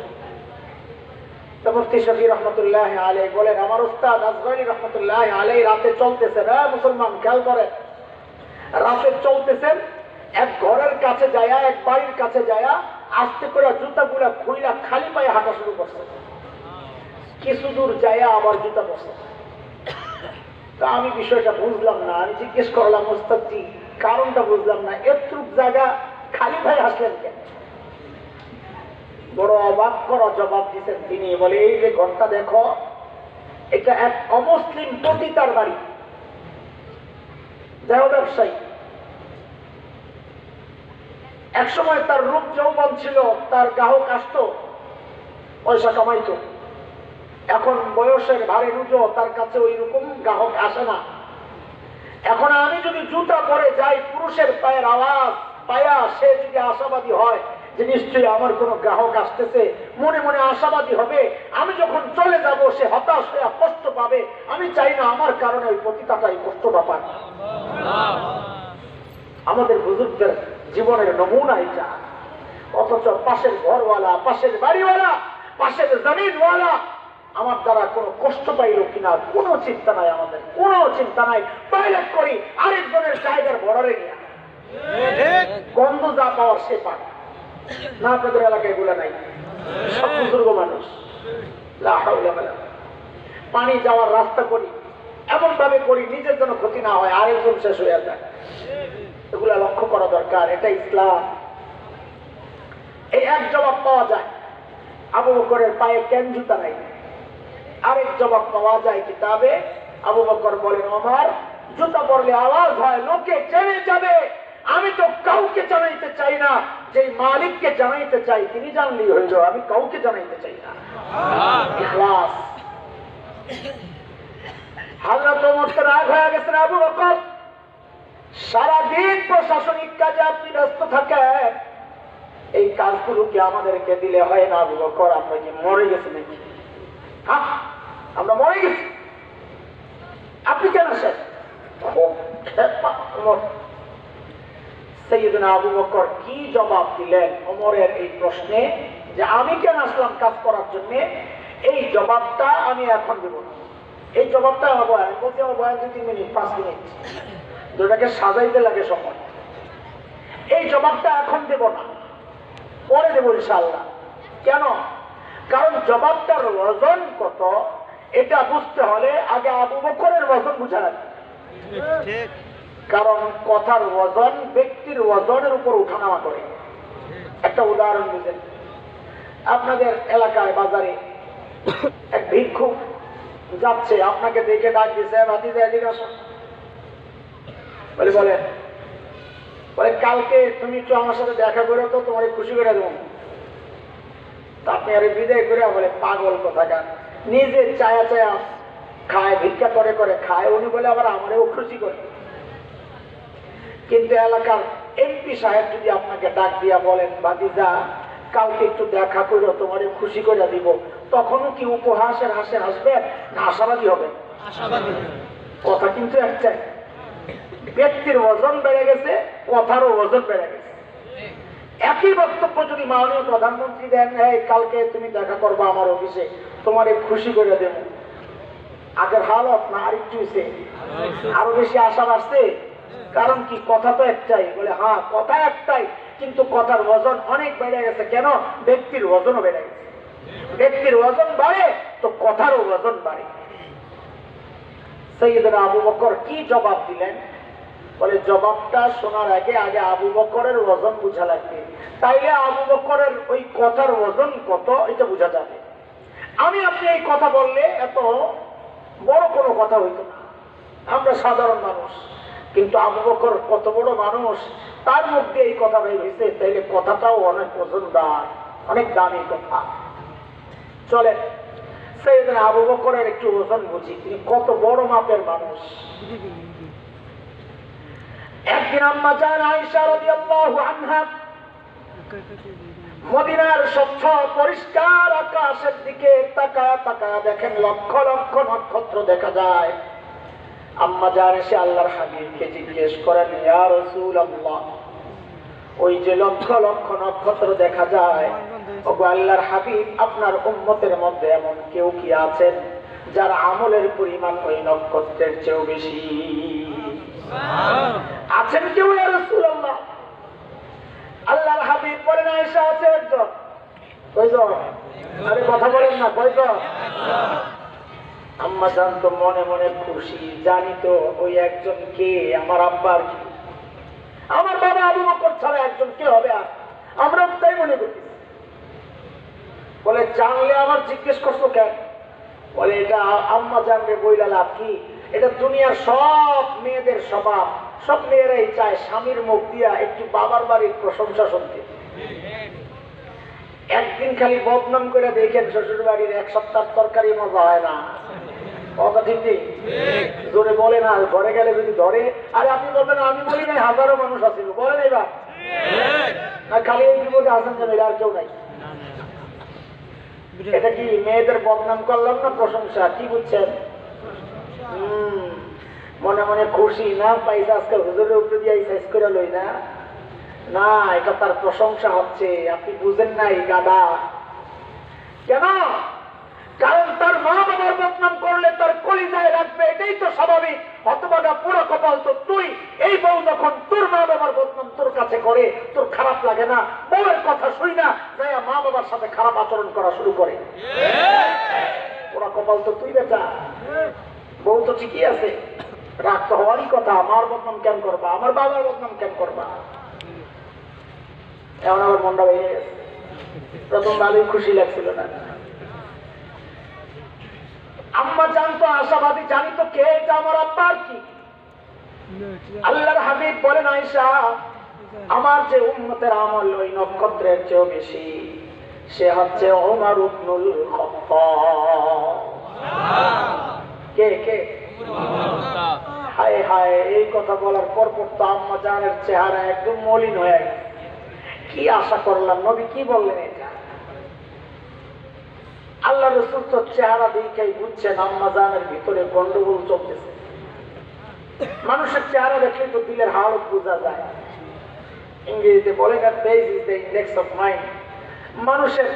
মুফতি শফি রহমতুল্লাহ আলাইহি বলেন, আমার উস্তাদ আসগর রহমতুল্লাহ আলাইহি রাতে চলতেছেন, মুসলমান খেয়াল করেন, রাতে চলতেছেন, এক ঘরের কাছে যায়া, এক বাড়ির কাছে যায়া আস্তে করে জুতাগুলা খুইলা খালি পায়ে হাঁটা শুরু করছে। কিছু দূর যায়া আবার জুতা বসে। তা আমি বিষয়টা বুঝলাম না, আমি জিজ্ঞেস করলাম, উস্তাদজি কারণটা বুঝলাম না, এতটুক জায়গা খালি পায়ে হাসলেন কেন? বড় অবাক করা জবাব দিচ্ছেন তিনি। বলে, এই যে ঘরটা দেখো, এটা এক অমুসলিম পতিতার বাড়ি, দেহ ব্যবসায়ী। এক সময় তার রূপ যৌবন ছিল, তার গ্রাহক আসতো, পয়সা কামাইতো। এখন বয়সের ভারে রুজো, তার কাছে ওই রকম গ্রাহক আসে না। এখন আমি যদি জুতা পরে যাই, পুরুষের পায়ের আওয়াজ পায়া সে যদি আশাবাদী হয় যে নিশ্চয়ই আমার কোন গ্রাহক আসতেছে, মনে মনে আশাবাদী হবে, আমি যখন চলে যাব সে হতাশ হয়ে কষ্ট পাবে। আমি চাই না আমার কারণে ওই পতিতাটা এই কষ্টটা পায়। আমাদের বুজুর্গদের জীবনের নমুনা এটা। অথচ পাশের ঘরওয়ালা, পাশের বাড়িওয়ালা, পাশের জমিনওয়ালা আমার দ্বারা কোনো কষ্ট পাইল কিনা কোনো চিন্তা নাই, আমাদের কোনো চিন্তা নাই। টয়লেট করি আরেকজনের জায়গার বর্ডারে নিয়ে, গন্ধ যা পাওয়ার সে পায় না। আপনাদের এলাকায় এগুলো নাই, সব বুজুর্গ মানুষ। পানি যাওয়ার রাস্তা করি, এমন ভাবে করি নিজের জন্য ক্ষতি না হয়, আরেকজন শেষ হয়ে যায়। এগুলা লক্ষ্য করা দরকার, এটা ইসলাম। এই এক জবাব পাওয়া যায়, আবু বকরের পায়ে কেন জুতা নাই? আরেক জবাব পাওয়া যায় কিতাবে, আবু বকর বলেন, আমার জুতা পরলে আওয়াজ হয়, লোকে জেনে যাবে। আমি তো কাউকে জানাইতে চাই না, যে মালিককে জানাইতে চাই তিনি জানলেই হইল, আমি কাউকে জানাইতে চাই না। ইখলাস। হযরত ওমর রাগ হয়ে গেছেন, আবু বকর সারাদিন প্রশাসনিক কাজে আপনি ব্যস্ত থাকেন, এই কাজগুলো কি আমাদেরকে দিলে হয় না? আবু বকর, আমরা কি মরে গেছি নাকি? আমরা মরে গেছি, আপনি কেন আসেন? সাইয়েদনা আবু বকর কি জবাব দিলেন ওমরের এই প্রশ্নে, যে আমি কেন আসলাম কাজ করার জন্য? এই জবাবটা আমি এখন দেব না। এই জবাবটা আমার বয়ান বলছি, আমার বয়ান 2-3 মিনিট 5 মিনিট, যেটাকে সাজাইতে লাগে সময়। এই জবাবটা এখন দেব না, পরে দেব ইনশাআল্লাহ। কেন? কারণ জবাবটার ওজন কত এটা বুঝতে হলে আগে আবু বকরের ওজন বুঝা লাগবে। কারণ কথার ওজন ব্যক্তির ওজনের উপর উঠানামা করে। একটা উদাহরণ বুঝেন, আপনাদের এলাকায় বাজারে এক ভিক্ষুক যাচ্ছে, আপনাকে দেখে ডাক দিচ্ছে, ভাতিজা এদিকে আসো। বলে বলেন, বলে কালকে তুমি একটু আমার সাথে দেখা করে তো তোমার খুশি করে দেবো। আপনি আরে বিদায় করে বলে পাগল কোথাকার, নিজে চায়া চায়া খায়, ভিক্ষা করে করে খায়, উনি বলে আবার আমারও খুশি করে। কিন্তু এলাকার এমপি সাহেব যদি আপনাকে ডাক দিয়া বলেন ভাতিজা কালকে একটু দেখা করো তোমার খুশি করে দিব, তখনও কি উপহাসের হাসে হাসবে না আশাবাদী হবে? কথা কিন্তু একটাই, ব্যক্তির ওজন বেড়ে গেছে, কথারও ওজন বেড়ে গেছে। একই বক্তব্য যদি মাননীয় প্রধানমন্ত্রী দেন, কালকে তুমি দেখা করবা আমার অফিসে তোমার খুশি করে দেব, আগের হালত না আরেকটু আরো বেশি আশা আসছে। কারণ কি, কথা তো একটাই। বলে হ্যাঁ কথা একটাই, কিন্তু কথার ওজন অনেক বেড়ে গেছে। কেন? ব্যক্তির ওজনও বেড়ে গেছে। ব্যক্তির ওজন বাড়ে তো কথারও ওজন বাড়ে। সাইয়েদনা আবু বকর কি জবাব দিলেন? বলে জবাবটা শোনার আগে আগে আবু বকরের ওজন বোঝা লাগবে, তাইলে আবু বকরের ওই কথার ওজন কত এটা বোঝা যাবে। আমি আপনি এই কথা বললে এত বড় কোনো কথা হইতো না, আমরা সাধারণ মানুষ, কিন্তু আবু বকর কত বড় মানুষ, তার মধ্যে এই কথা বের হয়েছে, তাইলে কথাটাও অনেক ওজনদার, অনেক দামি কথা। চলে সাইয়েদনা আবু বকরের একটু ওজন বুঝি, তিনি কত বড় মাপের মানুষ। একদিন আম্মা জান আয়েশা রাদিয়াল্লাহু আনহা মদিনার স্বচ্ছ পরিষ্কার আকাশের দিকে তাকায় তাকায় দেখেন লক্ষ লক্ষ নক্ষত্র দেখা যায়। আম্মা জান এসে আল্লাহর হাবিবকে জিজ্ঞেস করেন, ইয়া রাসূলুল্লাহ, ওই যে লক্ষ লক্ষ নক্ষত্র দেখা যায়, ওগো আল্লাহর হাবিব, আপনার উম্মতের মধ্যে এমন কেউ কি আছেন যার আমলের পরিমাণ ওই নক্ষত্রের চেয়েও বেশি? আছেন কেউ ইয়া রাসূলুল্লাহ? আল্লাহর হাবিব বলেন, আয়েশা আছে একজন। কয়জন? আরে কথা বলেন না, কয়জন? আম্মা জান তো মনে মনে খুশি, জানি তো ওই একজন কে, আমার আব্বার কি, আমার বাবা আবু বকর ছাড়া একজন কে হবে? আর আমরা তাই মনে করি। বলে জানলে আমার জিজ্ঞেস করছো কেন? বলে এটা আম্মা জানবে বইলা লাভ কি, এটা দুনিয়ার সব মেয়েদের স্বভাব। সব মেয়েরাই চায় স্বামীর মুখ দিয়া একটু বাবার বাড়ির প্রশংসা শুনতে। একদিন খালি বদনাম করে দেখেন শ্বশুর বাড়ির, এক সপ্তাহ তরকারি মজা হয় না। কথা ঠিক নেই? জোরে বলে না, ঘরে গেলে যদি ধরে, আরে আপনি বলবেন আমি বলি নাই, হাজারো মানুষ আছে, বলেন এবার না, খালি এই বিপদে আসেন যে আর কেউ নাই। এটা কি মেয়েদের বদনাম করলাম না প্রশংসা? কি বুঝছেন? মনে মনে খুশি না পাইছে, আজকে হুজুরের উপরে দিয়ে সাইজ করে লই না, না এটা তার প্রশংসা হচ্ছে। আপনি বুঝেন নাই গাদা। কেন? কারণ তার মা বাবার বদনাম করলে তার কলিজায় রাখবে, এটাই তো স্বাভাবিক। হতভাগা পুরো কপাল তো তুই। এই বউ যখন তোর মা বাবার বদনাম তোর কাছে করে, তোর খারাপ লাগে না? বউয়ের কথা শুই না যাই মা বাবার সাথে খারাপ আচরণ করা শুরু করে, পুরো কপাল তো তুই বেটা। বউ তো ঠিকই আছে, রাগ তো হওয়ারই কথা। আমার বদনাম কেন করবা, আমার বাবার বদনাম কেন করবা? এমন আমার মনটা ভেঙে গেছে। প্রথম ভালোই খুশি লাগছিল না। আম্মা জানতো আশাবাদী, জানি তো কে এটা আমার আব্বার কি। আল্লাহর হাবিব বলেন, আয়েশা, আমার যে উম্মতের আমল ওই নক্ষত্রের চেয়েও বেশি, সে হচ্ছে ওমর ইবনুল খাত্তাব। কে কে? হায় হায়, এই কথা বলার পর তো আম্মা জানের চেহারা একদম মলিন হয়ে গেছে। কি আশা করলাম, নবী কি বললেন এটা? আল্লাহ রাসূল তো চেহারা দেখেই বুঝছেন আম্মা জানের ভিতরে গন্ডগোল চলতেছে। মানুষের চেহারা দেখলে তো দিলের হালত বোঝা যায়। ইংরেজিতে বলে face is the index of mind. মানুষের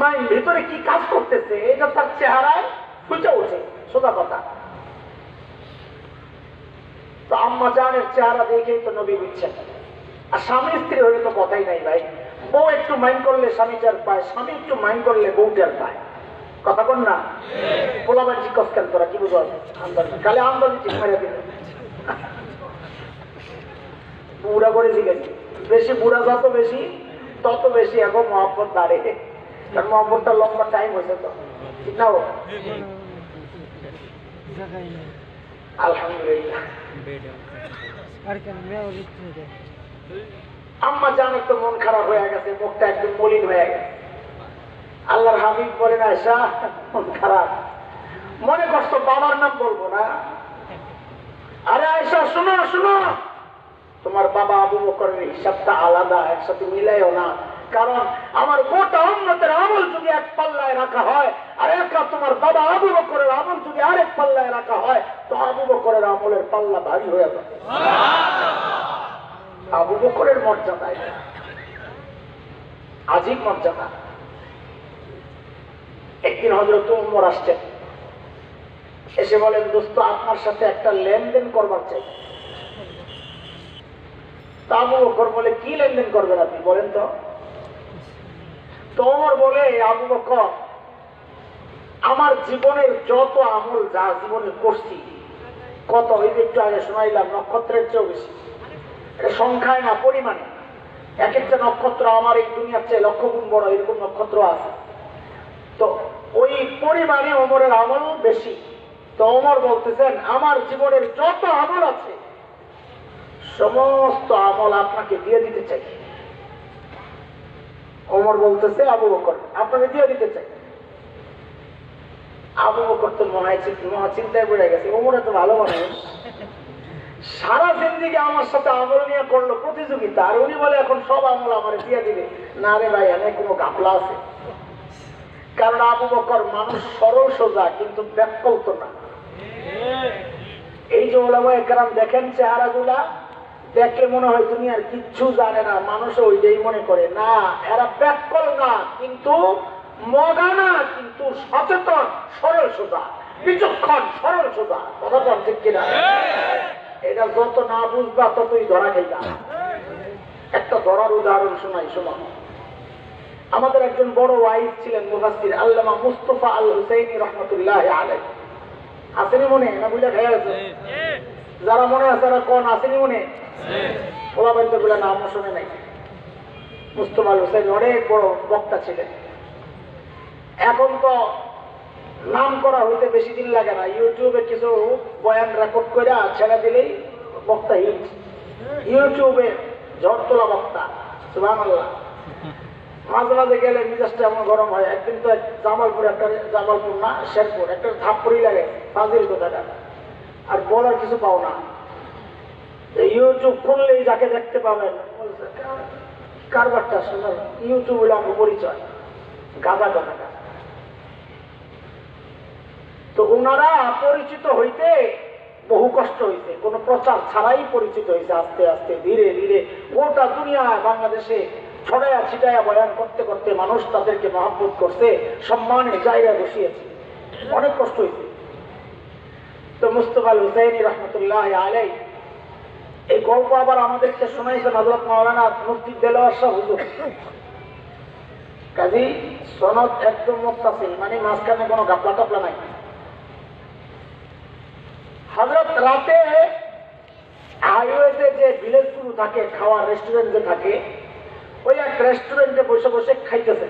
মাইন্ড ভিতরে কি কাজ করতেছে এটা তার চেহারায় ফুটে ওঠে, সোজা কথা। তো আম্মা জানের চেহারা দেখেই তো নবী বুঝছেন। আর স্বামী স্ত্রী হলে তো কথাই নাই ভাই। বউ একটু মাইন্ড করলে স্বামী চার পায়, স্বামী একটু মাইন্ড করলে বউ চার পায়। কথা বল না? পোলাবার জিজ্ঞাস কেন তোরা কি বুঝো? খালি আমদানি ঠিক মেরে দিল। বুড়া করে শিখেছি, বেশি বুড়া যত বেশি তত বেশি এখন মহব্বত বাড়ে। কারণ মহব্বতটা লম্বা টাইম হয়েছে তো, ঠিক না? আলহামদুলিল্লাহ। আম্মা জানে তো মন খারাপ হয়ে গেছে, মুখটা একদম মলিন হয়ে গেছে। আল্লাহর হাবিব বলেন, আয়েশা মন খারাপ, মনে কষ্ট, বাবার নাম বলবো না। আরে আয়েশা শোনো শোনো, তোমার বাবা আবু বকরের হিসাবটা আলাদা, একসাথে মিলাইও না। কারণ আমার গোটা উম্মতের আমল যদি এক পাল্লায় রাখা হয়, আর একটা তোমার বাবা আবু বকরের আমল যদি আরেক পাল্লায় রাখা হয়, তো আবু বকরের আমলের পাল্লা ভারী হয়ে যাবে। আবু বকরের মর্যাদা এটা আজীব মর্যাদা। একদিন হযরত ওমর আসছেন, এসে বলেন, দোস্ত আপনার সাথে একটা লেনদেন করবার চাই। তা আবু বকর বলে, কি লেনদেন করবেন আপনি বলেন তো? ওমর বলে, আবু বকর, আমার জীবনের যত আমল যা জীবনে করছি, কত হইবে একটু আগে শোনাইলাম, নক্ষত্রের চেয়েও বেশি। এটা সংখ্যায় না, পরিমাণে। এক একটা নক্ষত্র আমার এই দুনিয়ার চেয়ে লক্ষ গুণ বড়, এরকম নক্ষত্র আছে। তো ওই পরিমাণে ওমরের আমল বেশি। তো ওমর বলতেছেন, আমার জীবনের যত আমল আছে সমস্ত আমল আপনাকে দিয়ে দিতে চাই। ওমর বলতেছে, আবু বকর আপনাকে দিয়ে দিতে চাই। আবু বকর তো মহা চিন্তায় পড়ে গেছে, ওমরে তো ভালো মানুষ, সারা জিন্দিগি আমার সাথে আমল নিয়ে করলো প্রতিযোগিতা, আর উনি বলে এখন সব আমল আমার দিয়ে দিবে। না রে ভাই, এনে কোনো গাফলা আছে। কারণ আবু বকর মানুষ সরল সোজা, কিন্তু ব্যাকল তো না। এই যে ওলামায়ে কেরাম দেখেন চেহারা গুলা, দেখলে মনে হয় তুমি আর কিচ্ছু জানে না, মানুষ ওইটাই মনে করে। না, এরা ব্যাকল না, কিন্তু মগা না, কিন্তু সচেতন, সরল সোজা, বিচক্ষণ, সরল সোজা। কথা বল ঠিক কিনা? এটা যত না বুঝবা ততই ধরা খাইবা। একটা ধরার উদাহরণ শোনাই, শোনো। আমাদের একজন বড় ওয়াইজ ছিলেন মুফাসসির আল্লামা মুস্তাফা আল হুসাইনি রহমাতুল্লাহ আলাইহি। আসেনি মনে না? বুঝা খাইয়া গেছে। যারা মনে আছে তারা কোন আসেনি মনে? ওলা বলতে বলে নাম শুনে নাই। মুস্তাফা আল হুসাইনি অনেক বড় বক্তা ছিলেন। এখন তো নাম করা হইতে বেশি দিন লাগে না, ইউটিউবে কিছু বয়ান রেকর্ড করে ছেড়ে দিলেই বক্তা হিট। ইউটিউবে ঝড় তোলা বক্তা, সুবহানাল্লাহ। মাঝে মাঝে গেলে মিজাজটা এমন গরম হয়। একদিন তো জামালপুর, একটা জামালপুর না শেরপুর, একটা থাপ্পড়ি লাগে, ফাজিল কথাটা, আর বলার কিছু পাও না। ইউটিউব খুললেই যাকে দেখতে পাবেন, কারবারটা শোনা, ইউটিউব হলে আমার পরিচয়, গাদা কথাটা। তো ওনারা পরিচিত হইতে বহু কষ্ট হয়েছে, কোনো প্রচার ছাড়াই পরিচিত হয়েছে। আস্তে আস্তে ধীরে ধীরে গোটা দুনিয়া বাংলাদেশে ছড়াইয়া ছিটাইয়া বয়ান করতে করতে মানুষ তাদেরকে মহব্বত করছে, সম্মানের জায়গায় বসিয়েছে। অনেক কষ্ট হয়েছে। তো মুস্তাফা আল হুসাইনি রহমতুল্লাহ আলাইহি এই গল্প আবার আমাদেরকে শোনাইছেন হযরত মাওলানা মুফতি দেলোয়ার শাহ হুজুর। কাজী সনদ একদম মুত্তাসিল, মানে মাঝখানে কোনো গাপলা টাপলা নাই। হযরত রাতে হাইওয়েতে যে ভিলেজগুলো থাকে, খাওয়ার রেস্টুরেন্ট যে থাকে, ওই এক রেস্টুরেন্টে বসে বসে খাইতেছে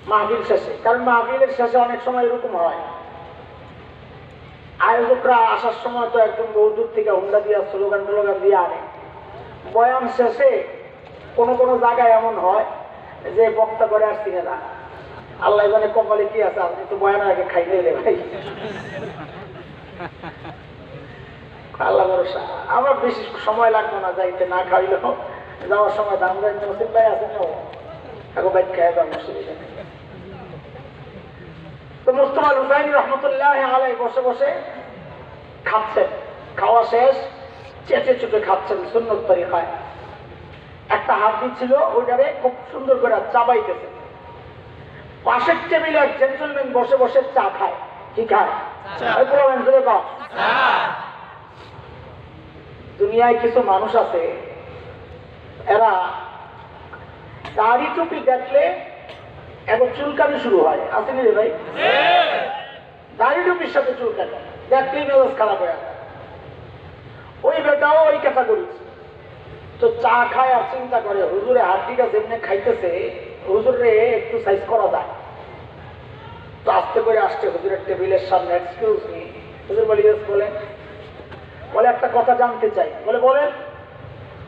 মাহফিল শেষে। কারণ মাহফিলের শেষে অনেক সময় এরকম হয়, আয়োজকরা আসার সময় তো একদম বহু দূর থেকে হুন্ডা দিয়া স্লোগান টোলোগান দিয়ে আনে। বয়ান শেষে কোনো কোনো জায়গায় এমন হয় যে বক্তা করে আসছি না, আল্লাহ জানে কপালে কি আছে, আপনি তো বয়ানের আগে খাইলে রে ভাই। আল্লাহ ভরসা, আমার বেশি সময় লাগবে না যাইতে, না খাইলেও যাওয়ার সময় দাম দেন মুসিদ ভাই আছেন না, এখন ভাই খেয়ে যান অসুবিধা নেই। তো মুস্তাফা আল হুসাইনি রহমতুল্লাহ আলাইহি বসে বসে খাচ্ছেন, খাওয়া শেষ চেটে চুপে খাচ্ছেন সুন্নত তরিকায়। একটা হাড্ডি ছিল, ওইটারে খুব সুন্দর করে চাবাইতেছে। পাশের টেবিলে এক জেন্টলম্যান বসে বসে চা খায়। কি খায়? দুনিয়ায় কিছু মানুষ আছে, এরা দাড়ি টুপি দেখলে এখন চুলকানি শুরু হয়। আসেনি রে ভাই? দাড়ি টুপির সাথে চুলকানি দেখলেই মেজাজ খারাপ হয়ে যায়। ওই বেটাও ওই ক্যাটাগরি। তো চা খায় আর চিন্তা করে, হুজুরে হাড্ডিটা যেমনি খাইতেছে হুজুর রে একটু সাইজ করা যায়। তো আস্তে করে আসছে হুজুরের টেবিলের সামনে, এক্সকিউজ মি। হুজুর বলি বলেন। বলে একটা কথা জানতে চাই। বলে বলেন।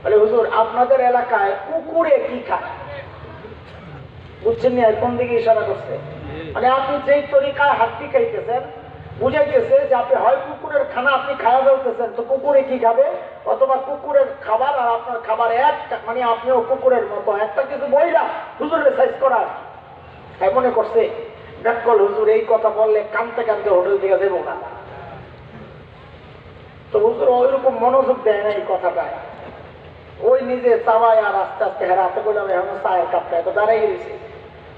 বলে হুজুর আপনাদের এলাকায় কুকুরে কি খায়? বুঝছেন না কোন দিকে ইশারা করছে? মানে আপনি যেই তরিকায় হাড্ডি খাইতেছেন বুঝাইতেছে যে আপনি হয় কুকুরের খানা আপনি খাওয়া ফেলতেছেন, তো কুকুরে কি খাবে? অথবা কুকুরের খাবার আর আপনার খাবার এক, মানে আপনিও কুকুরের মতো একটা কিছু বইলা হুজুরের সাইজ করার মনে করছে। ব্যাকল হুজুর এই কথা বললে কানতে কানতে হোটেল থেকে যাবো না। তো হুজুর ওইরকম মনোযোগ দেয় না এই কথাটায়, ওই নিজে চাওয়ায় আর আস্তে আস্তে হেরাতে বললাম এখন চায়ের কাপটা তো দাঁড়াই গেছে।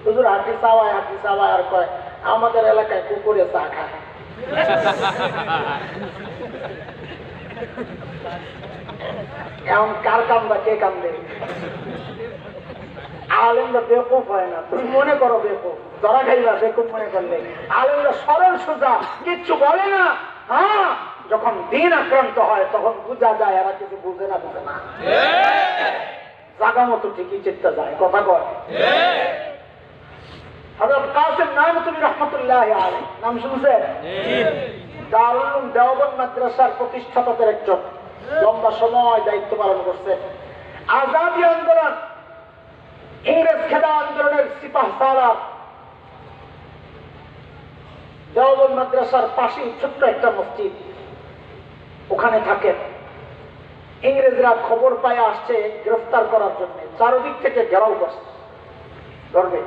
হুজুর হাঁটি চাওয়ায় আর কয় আমাদের এলাকায় কুকুরে চা খায়। এখন কার কান্দা কে কান্দে? আলেমরা বেকুফ হয় না, তুমি মনে করো বেকুফ, ধরা খাইবা বেকুফ মনে করলে। আলেমরা সরল সোজা, কিচ্ছু বলে না। হ্যাঁ, যখন দিন আক্রান্ত হয় তখন বোঝা যায় এরা কিছু বুঝে না জাগা মতো ঠিকই চিন্তা যায়, কথা কয়। হযরত কাসেম নানতুবি রাহমাতুল্লাহ আলাইহি নাম শুনছেন? দারুল উলুম দেওবন্দ মাদ্রাসার প্রতিষ্ঠাতাদের একজন, লম্বা সময় দায়িত্ব পালন করছেন। আজাদী আন্দোলন, ইংরেজ খেদা আন্দোলনের সিপাহ সালার, দেওবন্দ মাদ্রাসার পাশেই ছোট্ট একটা মসজিদ, ওখানে থাকেন। ইংরেজরা খবর পায় আসছে গ্রেফতার করার জন্য, চারদিক থেকে ঘেরাও করছে, ধরবে।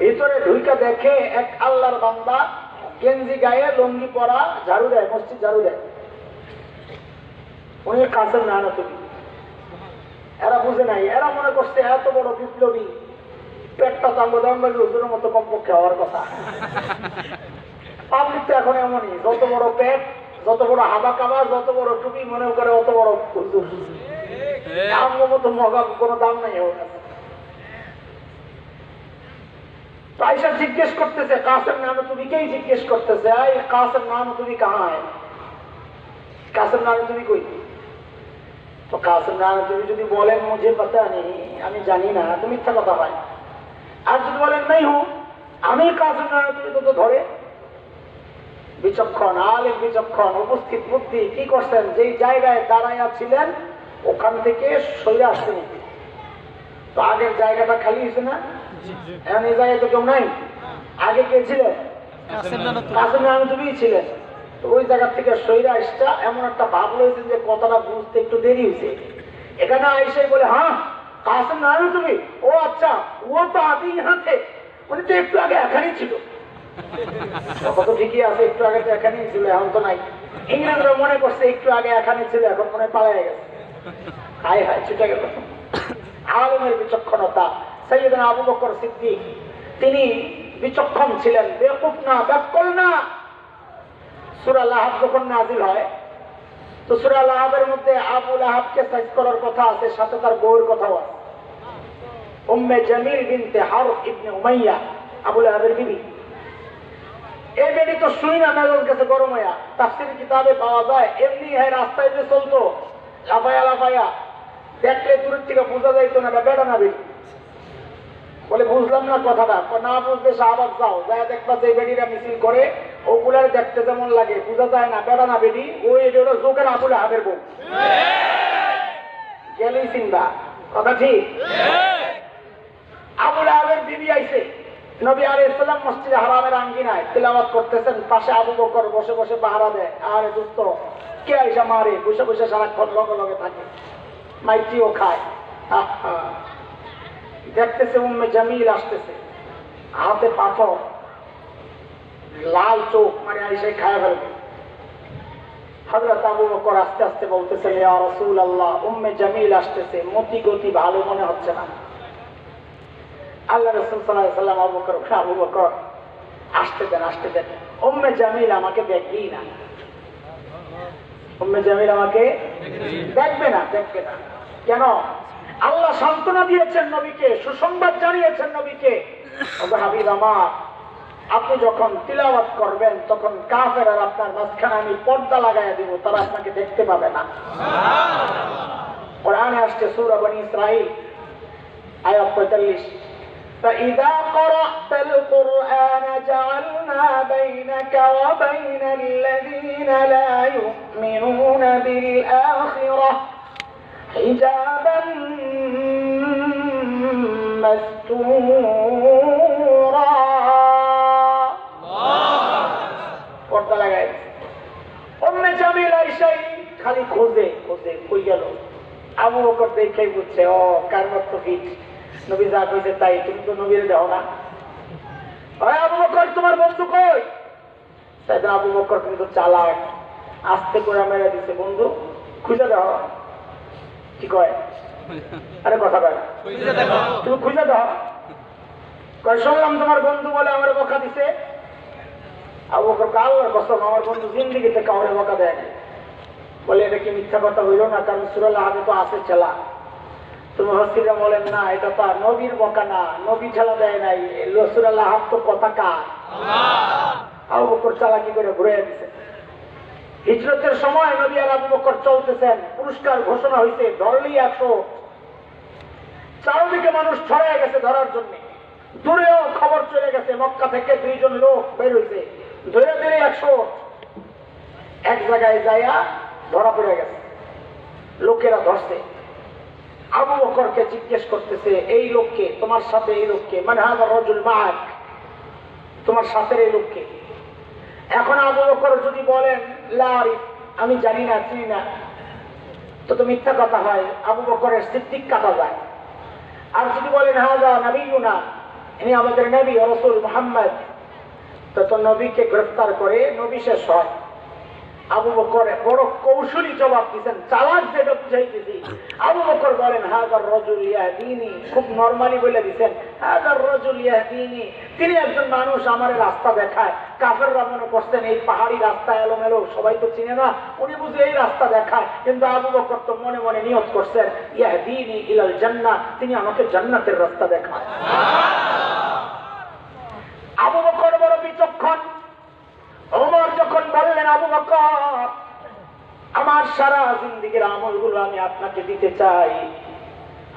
ভিতরে ঢুইকা দেখে এক আল্লাহর বান্দা গেঞ্জি গায়ে লুঙ্গি পরা ঝাড়ু দেয়, মসজিদ ঝাড়ু দেয়। উনি কাসেম নানতুবি। এরা বুঝে নাই, এরা মনে করছে এত বড় বিপ্লবী, পেটটা চাঙ্গদাঙ্গি হুজুরের মতো কমপক্ষে হওয়ার কথা। পাবলিক তো এখন এমনই, যত বড় পেট, যত বড় হাবা কাবা, যত বড় টুপি, মনে করে অত বড় হুজুর। আমার মতো মগা কোনো দাম নাই। আয়েশা জিজ্ঞেস করতেছে, কাসেম নানতুবিকেই জিজ্ঞেস করতেছে, এই কাসেম নানতুবি কাহা है? কাসেম নানতুবি কই? তো কাসেম নানতুবি যদি বলেন মুঝে পতা নেই, আমি জানি না, তো মিথ্যা কথা হয়। আর যদি বলেন নাই হুঁ, আমি কাসেম নানতুবি, তো ধরে। বিচক্ষণ আলেম, বিচক্ষণ, উপস্থিত বুদ্ধি কি করছেন, যেই জায়গায় দাঁড়াইয়া ছিলেন ওখান থেকে সরে আসতে নিতে। তো আগের জায়গাটা খালি হয়েছে না? এখন এই জায়গায় তো কেউ নাই। আগে কে ছিলেন? কাসেম নানতুবি ছিলেন। তো ওই জায়গা থেকে সইরা আসটা এমন একটা ভাব রয়েছে যে কথাটা বুঝতে একটু দেরি হয়েছে। এখানে আইসাই বলে, হ্যাঁ কাসেম নানতুবি, ও আচ্ছা, ও তো আগে ইহাতে, উনি তো একটু আগে এখানেই ছিল। কথা তো ঠিকই আছে, একটু আগে তো এখানেই ছিল, এখন তো নাই। ইংরেজরা মনে করছে একটু আগে এখানে ছিল, এখন মনে পালিয়ে গেছে। হায় হায়, ছুটে গেল। আলেমের বিচক্ষণতা। সাইয়েদনা আবু বকর সিদ্দিক, তিনি বিচক্ষণ ছিলেন, বেকুফ না, ব্যাকল না। সূরা লাহাব যখন নাযিল হয়, তো সূরা লাহাবের মধ্যে আবু লাহাবকে সাইজ করার কথা আছে, সাথে তার বউয়ের কথাও আছে। উম্মে জামিল বিনতে হারব ইবনে উমাইয়া, আবু লাহাবের বিবি। এই বেটি তো শুই না, মেজাজ গেছে গরম হইয়া। তাফসীর কিতাবে পাওয়া যায়, এমনি হয় রাস্তায় যে চলতো লাফায়া লাফায়া, দেখলে দূরের থেকে বোঝা যাইতো না বেটা না বেটি। বলে বুঝলাম না কথাটা। না বুঝতে শাহবাগ যাও, যায় দেখবা যে বেটিরা মিছিল করে ওগুলার দেখতে যেমন লাগে, বোঝা যায় না বেটা না বেটি, ওই এটা জোকের আবু লাহাবের বউ। গেলেই চিন্তা, কথা ঠিক। আবু লাহাবের বিবি আইছে, নবী আলাইহিস সালাম মসজিদে হারামের আঙ্গিনায় তিলাওয়াত করতেছেন, পাশে আবু বকর বসে বসে পাহারা দেয়। আরে দোস্ত, কে আইসা মারে, বসে বসে সারাক্ষণ লগে লগে থাকে, মাইটিও খায়। দেখতেছে উম্মে জামিল আসতেছে, হাতে পাথর, লাল চোখ, মানে আইসাই খায় ফেলবে। হযরত আবু বকর আস্তে আস্তে বলতেছেন, ইয়া রাসূলুল্লাহ, উম্মে জামিল আসতেছে, মতি গতি ভালো মনে হচ্ছে না। আল্লাহ রাসূল সাল্লাল্লাহু আলাইহি ওয়াসাল্লাম আবু বকর আসতে দেন, আসতে দেন। উম্মে জামিল আমাকে দেখবেই না, উম্মে জামিল আমাকে দেখবে না, দেখবে না। কেন? আল্লাহ সান্ত্বনা দিয়েছেন নবীকে, সুসংবাদ জানিয়েছেন নবীকে, ওগো হাবিব আমার, আপনি যখন তিলাওয়াত করবেন তখন কাফের আর আপনার মাঝখানে আমি পর্দা লাগাইয়া দিব, তারা আপনাকে দেখতে পাবে না। কোরআনে আসছে সূরা বনী ইসরাঈল, আয়াত 45 فإذا قرأت القرآن جعلنا بينك وبين الذين لا يؤمنون بالآخرة حجابا مستورا পর্দা লাগাই উম্মে জামিল আয়েশা খালি খোঁজে খোঁজে কই গেল আবু বকর দেখেই বুঝছে ও কার মত ফিট নবী যা কইছে তাই তুমি তো নবীর দাও না ওই আবু বকর তোমার বন্ধু কই সাইয়েদনা আবু বকর কিন্তু চালাক আস্তে করে মেরে দিছে বন্ধু খুঁজে দাও কি কয় আরে কথা বল খুঁজে দেখো তুমি খুঁজে দাও কই শুনলাম তোমার বন্ধু বলে আমারে বকা দিছে আবু বকর আল্লাহর কসম আমার বন্ধু জিন্দেগিতে কাউরে বকা দেয় না বলে এটা কি মিথ্যা কথা হইল না কারণ সূরা আল-আহজাবে তো আছে ছেলা তুমি হসিরা বলেন না এটা তো নবীর বকা না নবী ছেলা দেয় নাই সূরা আল-আহজাব তো পতাকা আল্লাহ আবু বকর চালাকি করে ঘুরে দিছে হিজরতের সময় নবী আর আবু বকর চলতেছেন পুরস্কার ঘোষণা হইছে ধরলেই 100 চারদিকে মানুষ ছড়ায় গেছে ধরার জন্য দূরেও খবর চলে গেছে মক্কা থেকে 2 জন লোক বের হইছে ধরে ধরে 100 এক জায়গায় যাইয়া ধরা পড়ে গেছে লোকেরা ধরছে আবু বকরকে জিজ্ঞেস করতেছে এই লোককে তোমার সাথে এই লোককে মানে হাযা রাজুল মাআক তোমার সাথে এই লোককে এখন আবু বকর যদি বলেন লা আরিফ আমি জানি না চিনি না তো মিথ্যা কথা হয় আবু বকরের সিদ্দিক কাটা যায় আর যদি বলেন হাযা নবিয়ুনা ইনি আমাদের নবী ও রাসূল মুহাম্মদ তো নবীকে গ্রেফতার করে নবী শেষ হয় আবু বকর বড় কৌশলী জবাব দিয়েছেন চালাক যেটা বুঝাইতেছি আবু বকর বলেন হাযার রাজুল ইয়াহদিনি খুব নরমালি বলে দিয়েছেন হাযার রাজুল ইয়াহদিনি তিনি একজন মানুষ আমারে রাস্তা দেখায় কাফেররা মনে করতেন এই পাহাড়ি রাস্তা এলোমেলো সবাই তো চিনে না উনি বুঝে এই রাস্তা দেখায় কিন্তু আবু বকর তো মনে মনে নিয়ত করছেন ইয়াহদিনি ইলাল জান্নাহ তিনি আমাকে জান্নাতের রাস্তা দেখায় আবু বকর বড় বিচক্ষণ ওমর যখন বললেন আবু বকর আমার সারা জিন্দেগীর আমলগুলো আমি আপনাকে দিতে চাই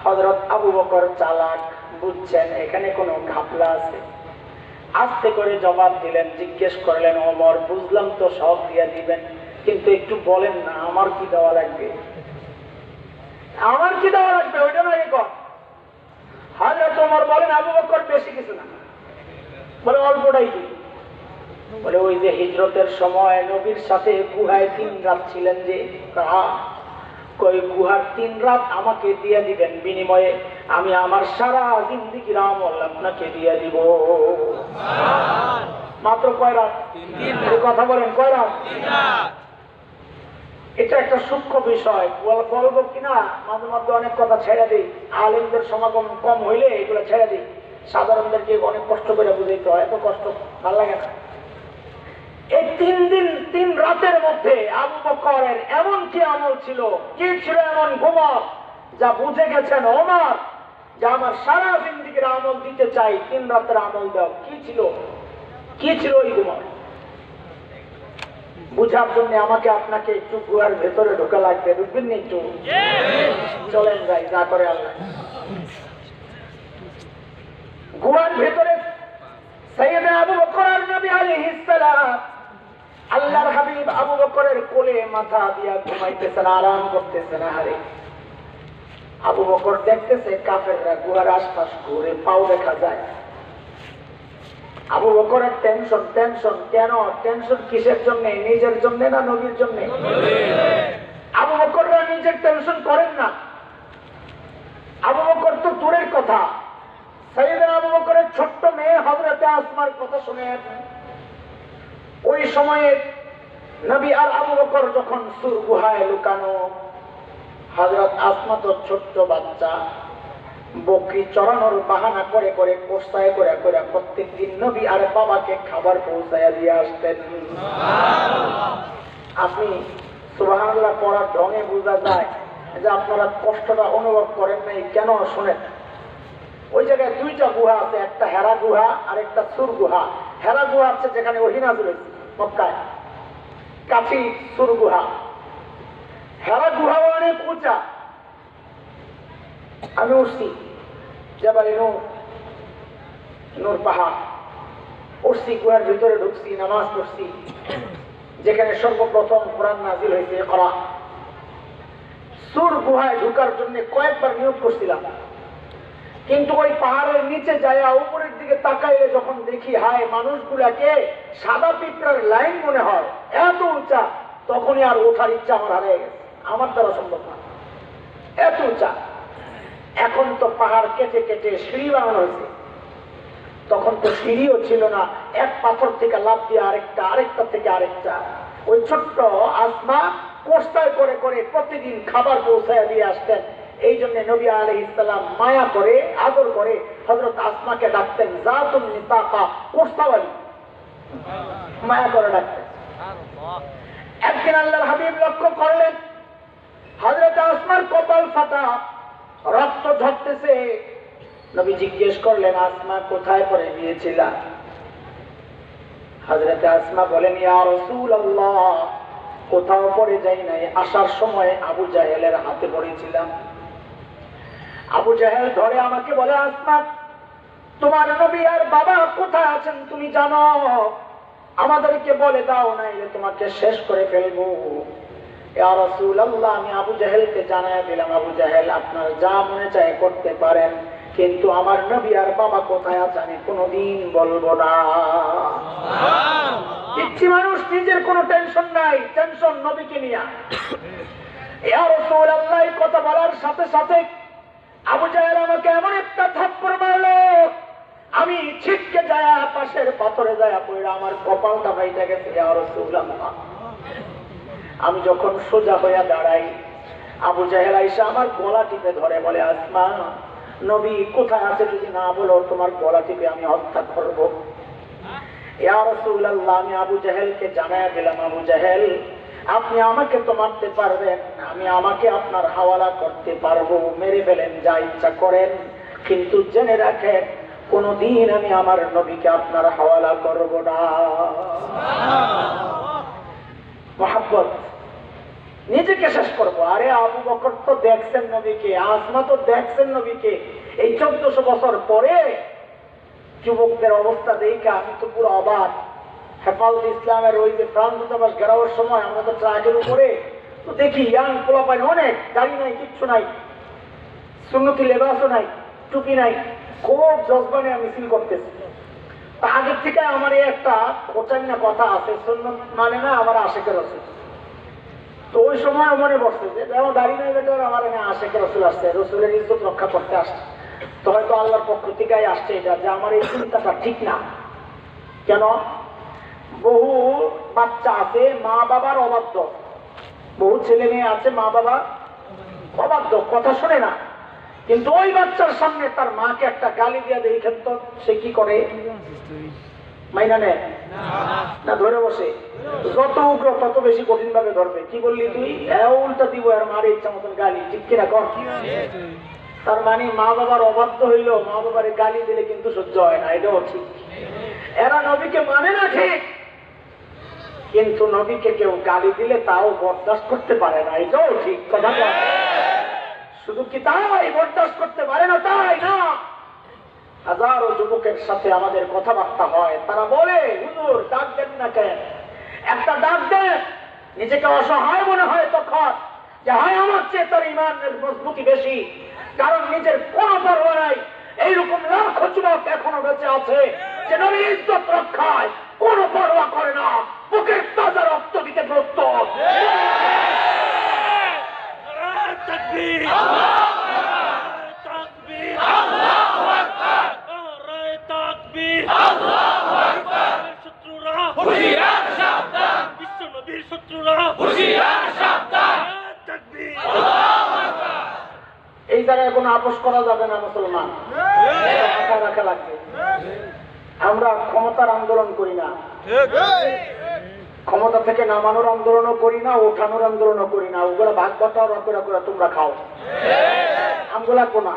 হযরত আবু বকর চালাক বুঝছেন এখানে কোনো ঘাপলা আছে আস্তে করে জবাব দিলেন জিজ্ঞেস করলেন ওমর বুঝলাম তো সব দিয়ে দিবেন কিন্তু একটু বলেন না আমার কি দেওয়া লাগবে আমার কি দেওয়া লাগবে ওইটা না কর হযরত ওমর বলেন আবু বকর বেশি কিছু না বলে অল্পটাই দিই বলে ওই যে হিজরতের সময় নবীর সাথে গুহায় 3 রাত ছিলেন যে কই গুহার 3 রাত আমাকে দিয়ে দিবেন বিনিময়ে আমি আমার সারা জিন্দেগীর আমল আপনাকে দিয়ে দিব মাত্র কয় রাত 3 কথা বলেন কয় রাত 3 রাত এটা একটা সূক্ষ্ম বিষয় বলবো কিনা মাঝে মধ্যে অনেক কথা ছেড়ে দিই আলেমদের সমাগম কম হইলে এগুলো ছেড়ে দিই সাধারণদেরকে অনেক কষ্ট করে বুঝাইতে হয় এত কষ্ট ভালো লাগে না এই 3 দিন 3 রাতের মধ্যে আবু বকরের এমন কি আমল ছিল কি ছিল এমন গোমর যা বুঝে গেছেন ওমর যে আমার সারা জিন্দেগীর আমল দিতে চাই 3 রাতের আমল দাও কি ছিল ওই গোমর বুঝার জন্য আমাকে আপনাকে একটু গুহার ভেতরে ঢোকা লাগবে ঢুকবেন না একটু চলেন যাই যা করে আল্লাহ গুহার ভেতরে সাইয়েদনা আবু বকর আর নবী আলাইহিস সালাম আল্লাহর হাবিব আবু বকরের কোলে মাথা দিয়া ঘুমাইতেছেন আরাম করতেছেন আরে আবু বকর দেখতেছে কাফেররা গুহার আশপাশ ঘুরে পাও দেখা যায় আবু বকরের টেনশন কেন টেনশন কিসের জন্য নিজের জন্য না নবীর জন্য আবু বকররা নিজের টেনশন করেন না আবু বকর তো দূরের কথা সাইয়েদনা আবু বকরের ছোট্ট মেয়ে হযরতে আসমার কথা শুনে ওই সময়ে নবী আর আবু বকর যখন সুর গুহায় লুকানো হযরত আসমা তো ছোট্ট বাচ্চা বকরি চড়ানোর বাহানা করে করে কোষ্টায় করে করে প্রত্যেকদিন নবী আর বাবাকে খাবার পৌঁছায়া দিয়ে আসতেন আপনি সুবহানাল্লাহ পড়ার ঢঙে বোঝা যায় যে আপনারা কষ্টটা অনুভব করেন নাই কেন শুনেন ওই জায়গায় 2টা গুহা আছে একটা হেরা গুহা আর একটা সুর গুহা হেরা গুহা আছে যেখানে ওহী নাযিল হয়েছে মক্কায় কাছে সুর গুহা হেরা গুহা অনেক উঁচা আমি উঠছি জাবালে নূর, নূর পাহাড় উঠছি, গুহার ভিতরে ঢুকছি, নামাজ পড়ছি, যেখানে সর্বপ্রথম কোরআন নাজিল হয়েছে ইকরা। সুর গুহায় ঢুকার জন্য কয়েকবার নিয়োগ করছিলাম, কিন্তু ওই পাহাড়ের নিচে যায় উপরের দিকে তাকাইলে যখন দেখি হায় মানুষগুলাকে সাদা পিঁপড়ার লাইন মনে হয়, এত উঁচা, তখনই আর ওঠার ইচ্ছা আমার হারিয়ে গেছে। আমার দ্বারা সম্ভব না, এত উঁচা। এখন তো পাহাড় কেটে কেটে সিঁড়ি বানানো হয়েছে, তখন তো সিঁড়িও ছিল না, এক পাথর থেকে লাফ দিয়ে আরেকটা, আরেকটা থেকে আরেকটা। ওই ছোট্ট আসমা কোষ্টায় করে করে প্রতিদিন খাবার পৌঁছায় দিয়ে আসতেন। এই জন্য নবী আলাইহিস সালাম মায়া করে আদর করে হযরত আসমাকে ডাকতেন জাতুন নিতাকা, কোষ্টাওয়ালি, মায়া করে ডাকতেন। একদিন আল্লাহর হাবিব লক্ষ্য করলেন হযরত আসমার কপাল ফাটা, রক্ত ঝরতেছে। নবী জিজ্ঞেস করলেন আসমা কোথায় পড়ে গিয়েছিলা? হযরত আসমা বলেন ইয়া রাসূলুল্লাহ, কোথাও পড়ে যাই নাই, আসার সময় আবু জাহেলের হাতে পড়েছিলাম। আবু জাহেল ধরে আমাকে বলে আসমা, তোমার নবী আর বাবা কোথায় আছেন তুমি জানো? আমাদেরকে বলে দাও, নাইলে তোমাকে শেষ করে ফেলবো। ইয়া রাসূলুল্লাহ, আমি আবু জাহেলকে জানায় দিলাম, আবু জাহেল আপনার যা মনে চায় করতে পারেন, কিন্তু আমার নবী আর বাবা কোথায় আছে আমি কোনোদিন বলবো না। ইচ্ছি মানুষ নিজের কোনো টেনশন নাই, টেনশন নবীকে নিয়ে। ইয়া রাসূলুল্লাহ কথা বলার সাথে সাথে আবু জাহেল আমাকে এমন একটা থাপ্পড় মারলো, আমি ছিটকে যায় পাশের পাথরে যায় পড়ে আমার কপালটা ভাইটা গেছে। ইয়া রাসূলুল্লাহ, আমি যখন সোজা হইয়া দাঁড়াই, আবু জাহেল আইসা আমার গলা টিপে ধরে বলে আসমা, নবী কোথায় আছে যদি না বলো তোমার গলা টিপে আমি হত্যা করব। ইয়া রাসূলুল্লাহ, আমি আবু জাহেলকে জানায়া দিলাম, আবু জাহেল আপনি আমাকে তো মারতে পারবেন, আমি আমাকে আপনার হাওয়ালা করতে পারবো, মেরে ফেলেন যা ইচ্ছা করেন, কিন্তু জেনে রাখেন কোনদিন আমি আমার নবীকে আপনার হাওয়ালা করব না। মহব্বত, নিজেকে শেষ করবো। আরে আবু বকর তো দেখছেন নবীকে, আসমা তো দেখছেন নবীকে, এই 1400 বছর পরে যুবকদের অবস্থা দেখে আমি তো পুরো অবাক। হেফাজত ইসলামের ওই যে ফ্রান্স দূতাবাস ঘেরাওয়ার সময় আমরা তো ট্রাকের উপরে তো দেখি ইয়াং পোলাপাইন অনেক, গাড়ি নাই, কিচ্ছু নাই, সুন্নতি লেবাসও নাই, টুপি নাই, খুব জজবানে মিছিল করতেছি। তা আগের থেকে আমার এই একটা খোঁচান্না কথা আছে, সুন্নত মানে না আমার আশেকের আছে। তো ওই সময় মনে পড়ছে যে আমার দাড়ি নাই বেটার, আমার এখানে আশেকের রসুল আসছে, রসুলের ইজ্জত রক্ষা করতে আসছে, তো হয়তো আল্লাহর পক্ষ থেকে আসছে এটা, যে আমার এই চিন্তাটা ঠিক না। কেন? বহু বাচ্চা আছে মা বাবার অবাধ্য, বহু ছেলে মেয়ে আছে মা বাবা অবাধ্য, কথা শোনে না, কিন্তু ওই বাচ্চার সামনে তার মাকে একটা গালি দিয়ে দেখেন তো সে কি করে? মাইনা নেয় না, ধরে বসে। যত উগ্র তত বেশি কঠিন ভাবে ধরবে। কি বললি তুই? উল্টা দিব আর মারে ইচ্ছা মতন গালি, ঠিক কিনা কর? তার মানে মা বাবার অবাধ্য হইল, মা বাবার গালি দিলে কিন্তু সহ্য হয় না, এটাও ঠিক। এরা নবীকে মানে না ঠিক, কিন্তু নবীকে কেউ গালি দিলে তাও বরদাস্ত করতে পারে না, এটাও ঠিক কথা। শুধু কি তাই বরদাস্ত করতে পারে না তাই না, হাজারো যুবকের সাথে আমাদের কথাবার্তা হয়, তারা বলে হুজুর ডাক দেন না কেন? একটা ডাক দেন, নিজেকে অসহায় মনে হয় তখন যে হয় আমার চেয়ে তার ইমানের মজবুতি বেশি, কারণ নিজের কোনো পরোয়া নাই। এইরকম লাখো যুবক এখনো বেঁচে আছে যে নবীর ইজ্জত রক্ষায় কোনো পরোয়া করে না, বুকের তাজা রক্ত দিতে প্রস্তুত। এই জায়গায় কোনো আপোষ করা যাবে না মুসলমান, মাথা রাখা লাগবে। আমরা ক্ষমতার আন্দোলন করি না, ক্ষমতা থেকে নামানোর আন্দোলনও করি না, ওঠানোর আন্দোলনও করি না। ওগুলো ভাগ বাটোয়ারা করে তোমরা খাও, আমগুলা কোনা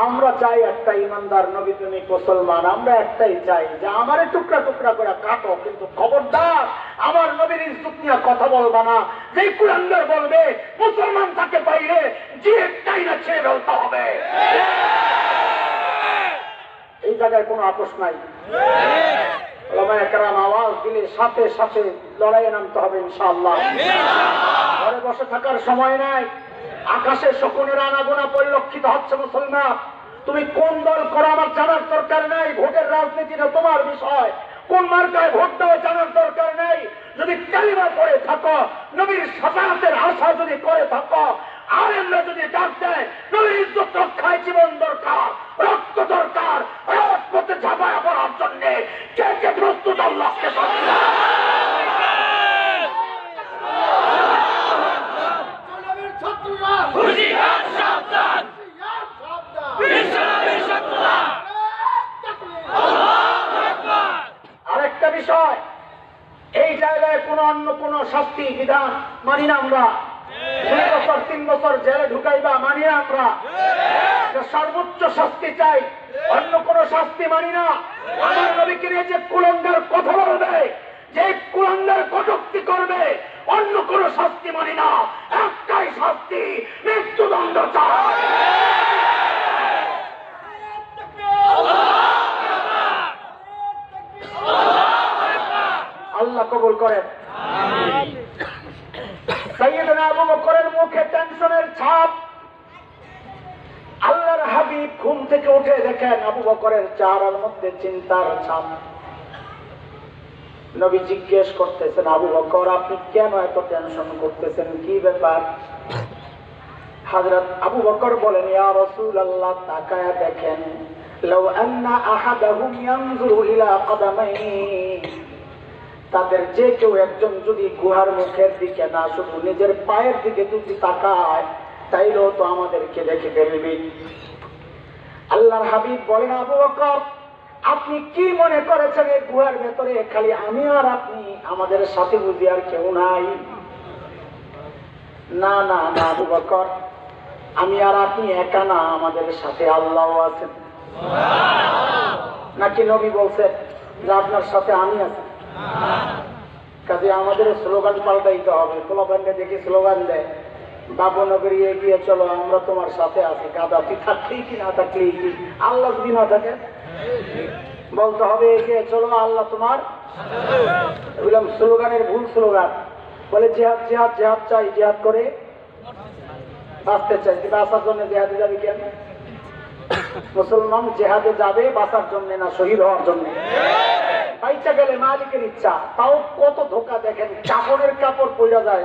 আমরা চাই একটা ইমানদার নবী প্রেমিক মুসলমান, আমরা একটাই চাই যে আমারে টুকরা টুকরা করে কাটো, কিন্তু খবরদার আমার নবীর ইজ্জত নিয়ে কথা বলবা না। যে কুলাঙ্গার বলবে মুসলমান তাকে বাইরে যে একটাই না ছেড়ে ফেলতে হবে, এই জায়গায় কোনো আপোষ নাই। ওলামায়ে কেরাম আওয়াজ দিলে সাথে সাথে লড়াইয়ে নামতে হবে ইনশাআল্লাহ। ঘরে বসে থাকার সময় নাই। আকাশে শকুনের আনাগোনা পরিলক্ষিত হচ্ছে মুসলমান। তুমি কোন দল করো আমার জানার দরকার নাই, ভোটের রাজনীতিটা তোমার বিষয়। কোন মার্কায় ভোট দাও জানার দরকার নাই। যদি কালিমা পড়ে থাকো, নবীর শাফাআতের আশা যদি করে থাকো, আর আমরা যদি ডাক দেয় নবীর ইজ্জত রক্ষায় জীবন দরকার, রক্ত দরকার, রাজপথে ঝাঁপায় পড়ার জন্য কে কে প্রস্তুত আল্লাহকে আরেকটা বিষয়, এই জায়গায় কোন অন্য কোন শাস্তি বিধান মানি না আমরা। 2 বছর 3 বছর জেলে ঢুকাইবা মানি না আমরা। সর্বোচ্চ শাস্তি চাই, অন্য কোন শাস্তি মানি না। আমার নবীকে নিয়ে যে কুলাঙ্গার কথা বলবে, যে কুলাঙ্গার কটূক্তি করবে, অন্য কোন শাস্তি মানি না। একটাই শাস্তি, মৃত্যুদণ্ড চাই। আল্লাহ কবুল করেন। সাইয়েদনা আবু বকরের মুখে টেনশনের ছাপ। আল্লাহর হাবিব ঘুম থেকে উঠে দেখেন আবু বকরের চেহারার মধ্যে চিন্তার ছাপ। নবী জিজ্ঞেস করতেছেন, আবু বকর আপনি কেন এত টেনশন করতেছেন, কি ব্যাপার? হযরত আবু বকর বলেন, ইয়া রাসূলুল্লাহ তাকায়া দেখেন, লাউ আন্না আহাদাহুম ইয়ানজুরু ইলা কদামাইহি, তাদের যে কেউ একজন যদি গুহার মুখের দিকে না শুধু নিজের পায়ের দিকে যদি তাকায়, তাইলেও তো আমাদেরকে দেখে ফেলবে। আল্লাহর হাবিব বলেন, আবু বকর আপনি কি মনে করেছেন এই গুহার ভেতরে খালি আমি আর আপনি, আমাদের সাথে বুঝি আর কেউ নাই? না না না আবু বকর, আমি আর আপনি একা না, আমাদের সাথে আল্লাহ আছেন। নাকি নবী বলছেন যে আপনার সাথে আমি আছি? কাজে আমাদের স্লোগান পাল্টাইতে হবে। স্লোগানটা দেখি স্লোগান দেয়, বাবু নগরী এগিয়ে চলো, আমরা তোমার সাথে আছি। গাদা তুই থাকলেই কি না থাকলেই কি, আল্লাহ যদি না থাকে বলতে হবে এগিয়ে চলো, আল্লাহ তোমার। বললাম স্লোগানের ভুল স্লোগান। বলে জিহাদ জিহাদ জিহাদ চাই, জিহাদ করে বাঁচতে চাই। বাঁচার জন্য জিহাদে যাবে কেন? মুসলমান জেহাদে যাবে বাঁচার জন্য না, শহীদ হওয়ার জন্য। বাইচা গেলে মালিকের ইচ্ছা। তাও কত ধোকা দেখেন, কাপড়ের কাপড় পইরা যায়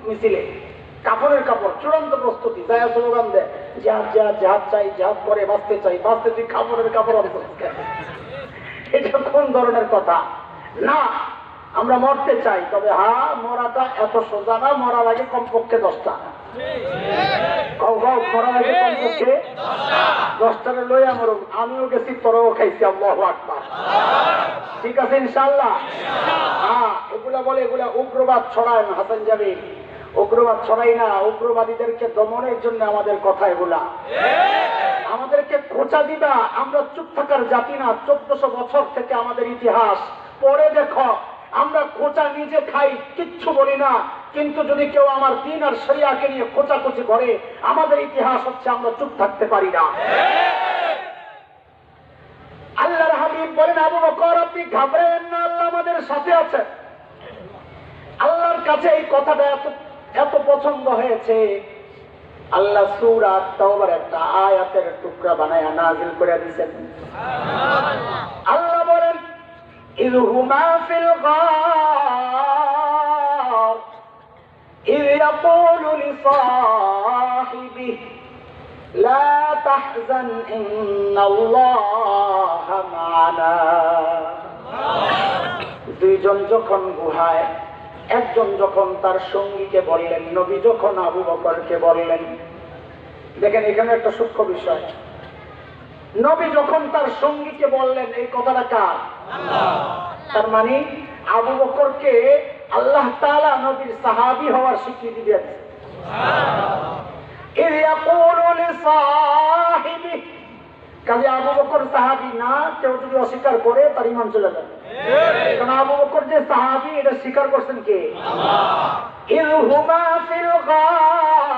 মিছিলে, কাপড়ের কাপড় চূড়ান্ত প্রস্তুতি, যায় স্লোগান দেয় জিহাদ জিহাদ জিহাদ চাই, জিহাদ করে বাঁচতে চাই। বাঁচতে তুই কাপড়ের কাপড় অন্তত, এটা কোন ধরনের কথা? না, আমরা মরতে চাই, তবে হ্যাঁ মরাটা এত সোজা না, মরার আগে কমপক্ষে 10টা মরার আগে কমপক্ষে 10টারে লইয়া মরুক। আমিও গেছি, তোরাও খাইছি, আল্লাহু আকবার। ঠিক আছে ইনশাআল্লাহ। হ্যাঁ, এগুলা বলে এগুলা উগ্রবাদ ছড়ায় না হাসান জামিল, উগ্রবাদ ছড়াই না। উগ্রবাদীদেরকে দমনের জন্য আমাদের কথা এগুলা। আমাদেরকে খোঁচা দিবা, আমরা চুপ থাকার জাতি না। 1400 বছর থেকে আমাদের ইতিহাস পড়ে দেখো, আমরা খোঁচা নিজে খাই, কিচ্ছু বলি না, কিন্তু যদি কেউ আমার দ্বীন আর শরিয়াকে নিয়ে খোঁচাখুচি করে, আমাদের ইতিহাস হচ্ছে আমরা চুপ থাকতে পারি না। আল্লাহর হাবিব বলেন, আবু বকর আপনি ঘাবড়েন না, আল্লাহ আমাদের সাথে আছেন। আল্লাহর কাছে এই কথাটা এত পছন্দ হয়েছে, আল্লাহ সূরা তাওবার একটা আয়াতের টুকরা বানায় নাযিল করে দিয়েছেন। আল্লাহ বলেন, إذ هما في الغار إذ يقول لصاحبه لا تحزن إن الله معنا। দুইজন যখন গুহায়, একজন যখন তার সঙ্গীকে বললেন, নবী যখন আবু বকরকে বললেন, দেখেন এখানে একটা সূক্ষ্ম বিষয়, নবী যখন তার সঙ্গীকে বললেন, এই কথাটা কার? তার মানে আবু বকরকে আল্লাহ তাআলা নবীর সাহাবী হওয়ার স্বীকৃতি দিয়েছেন। ইয ইয়াকুলু লিসাহিবি, কাজে আবু বকর সাহাবী না, কেউ যদি অস্বীকার করে তার ঈমান চলে যাবে। কারণ আবু বকর যে সাহাবী এটা স্বীকার করছেন কে? আল্লাহ। ইয হুমা ফিল গার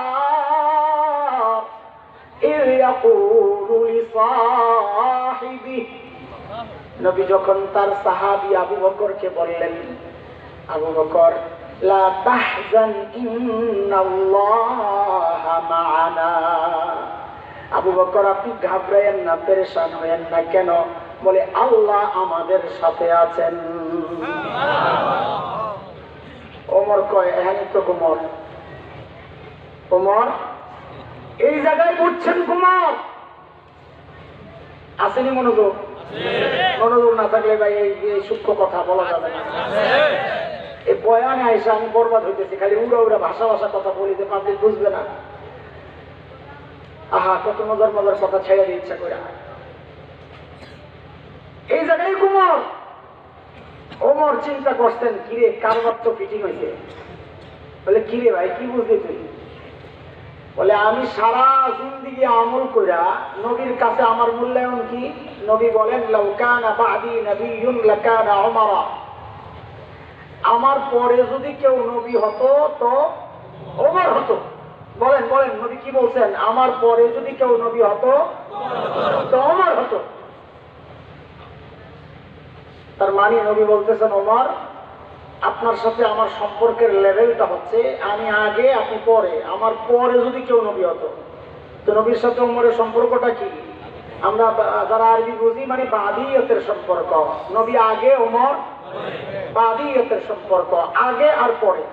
ইয ইয়াকুলু লিসাহিবি, নবী যখন তার সাহাবী আবু বকরকে বললেন, আবু বকর লা তাহজান ইন্নাল্লাহা মা'ানা, আবু বকর আপনি ঘাবড়ায়েন না, পেরেশান হয়েন না। কেন? বলে আল্লাহ আমাদের সাথে আছেন। ওমর কয়, হ্যাঁ তো কুমর, ওমর এই জায়গায় বুঝছেন কুমর আসেনি? মনোযোগ, মনোযোগ না থাকলে ভাই এই সূক্ষ্ম কথা বলা যাবে না। এই বয়ানে আইসা আমি বরবাদ হইতেছি, খালি উড়া উড়া ভাষা ভাষা কথা বলি যে পাবলিক বুঝবে না। আহা, কত মজার মজার কথা ছেড়ে দিয়ে ইচ্ছা করে। এই জায়গায় কুমর, ওমর চিন্তা করছেন, কিরে কারবার তো ফিটিং হয়েছে। বলে কিরে ভাই কি বুঝলি তুই? বলে আমি সারা জিন্দেগি আমল কইরা নবীর কাছে আমার মূল্যায়ন কি? নবী বলেন লাউ কানা বাদি নবিয়্যুন লাকানা উমারা, আমার পরে যদি কেউ নবী হতো তো ওমর হতো। বলেন বলেন নবী কি বলছেন? আমার পরে যদি কেউ নবী হতো তো ওমর হতো। তার মানে নবী বলতেছেন, ওমর আপনার সাথে আমার সম্পর্কের লেভেলটা হচ্ছে আমি আগে আপনি পরে, আমার পরে যদি কেউ নবী হতো তো নবীর সাথে ওমরের সম্পর্কটা কি? আমরা যারা আরবি বুঝি মানে বাদিয়তের সম্পর্ক। নবী আগে, ওমর বাদিয়তের সম্পর্ক, আগে আর পরে।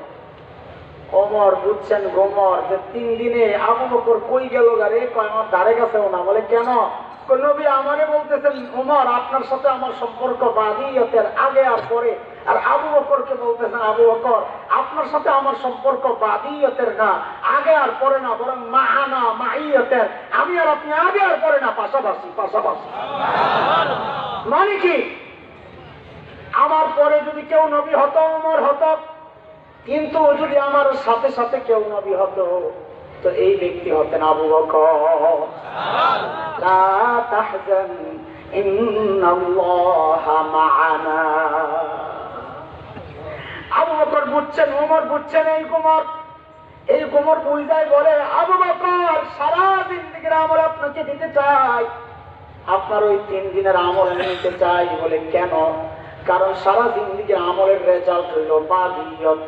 ওমর বুঝছেন গোমর যে 3 দিনে আবু বকর কই গেল গারে, কয় আমার ধারে কাছেও না। বলে কেন? নবী আমারে বলতেছেন ওমর আপনার সাথে আমার সম্পর্ক বাদিয়তের আগে আর পরে, আর আবু বকরকে বলতেছেন আবু বকর আপনার সাথে আমার সম্পর্ক বাদিয়তের না, আগে আর পরে না, বরং মাহানা মাইয়তের, আমি আর আপনি আগে আর পরে না, পাশাপাশি পাশাপাশি। মানে কি? আমার পরে যদি কেউ নবী হতো ওমর হতো, কিন্তু যদি আমার সাথে সাথে কেউ নবী হতো তো এই ব্যক্তি হতেন আবু বকর। লা তাহজান ইন্নাল্লাহা মা'ানা। আবু বকর বুঝছেন, ওমর বুঝছেন। এই কুমর বুঝায় বলে, আবু বকর সারা জিন্দেগির আমল আপনাকে দিতে চাই, আপনার ওই 3 দিনের আমল নিতে চাই। বলে কেন? কারণ সারা জিন্দেগির আমলের রেজাল্ট হইল বাদিয়ত,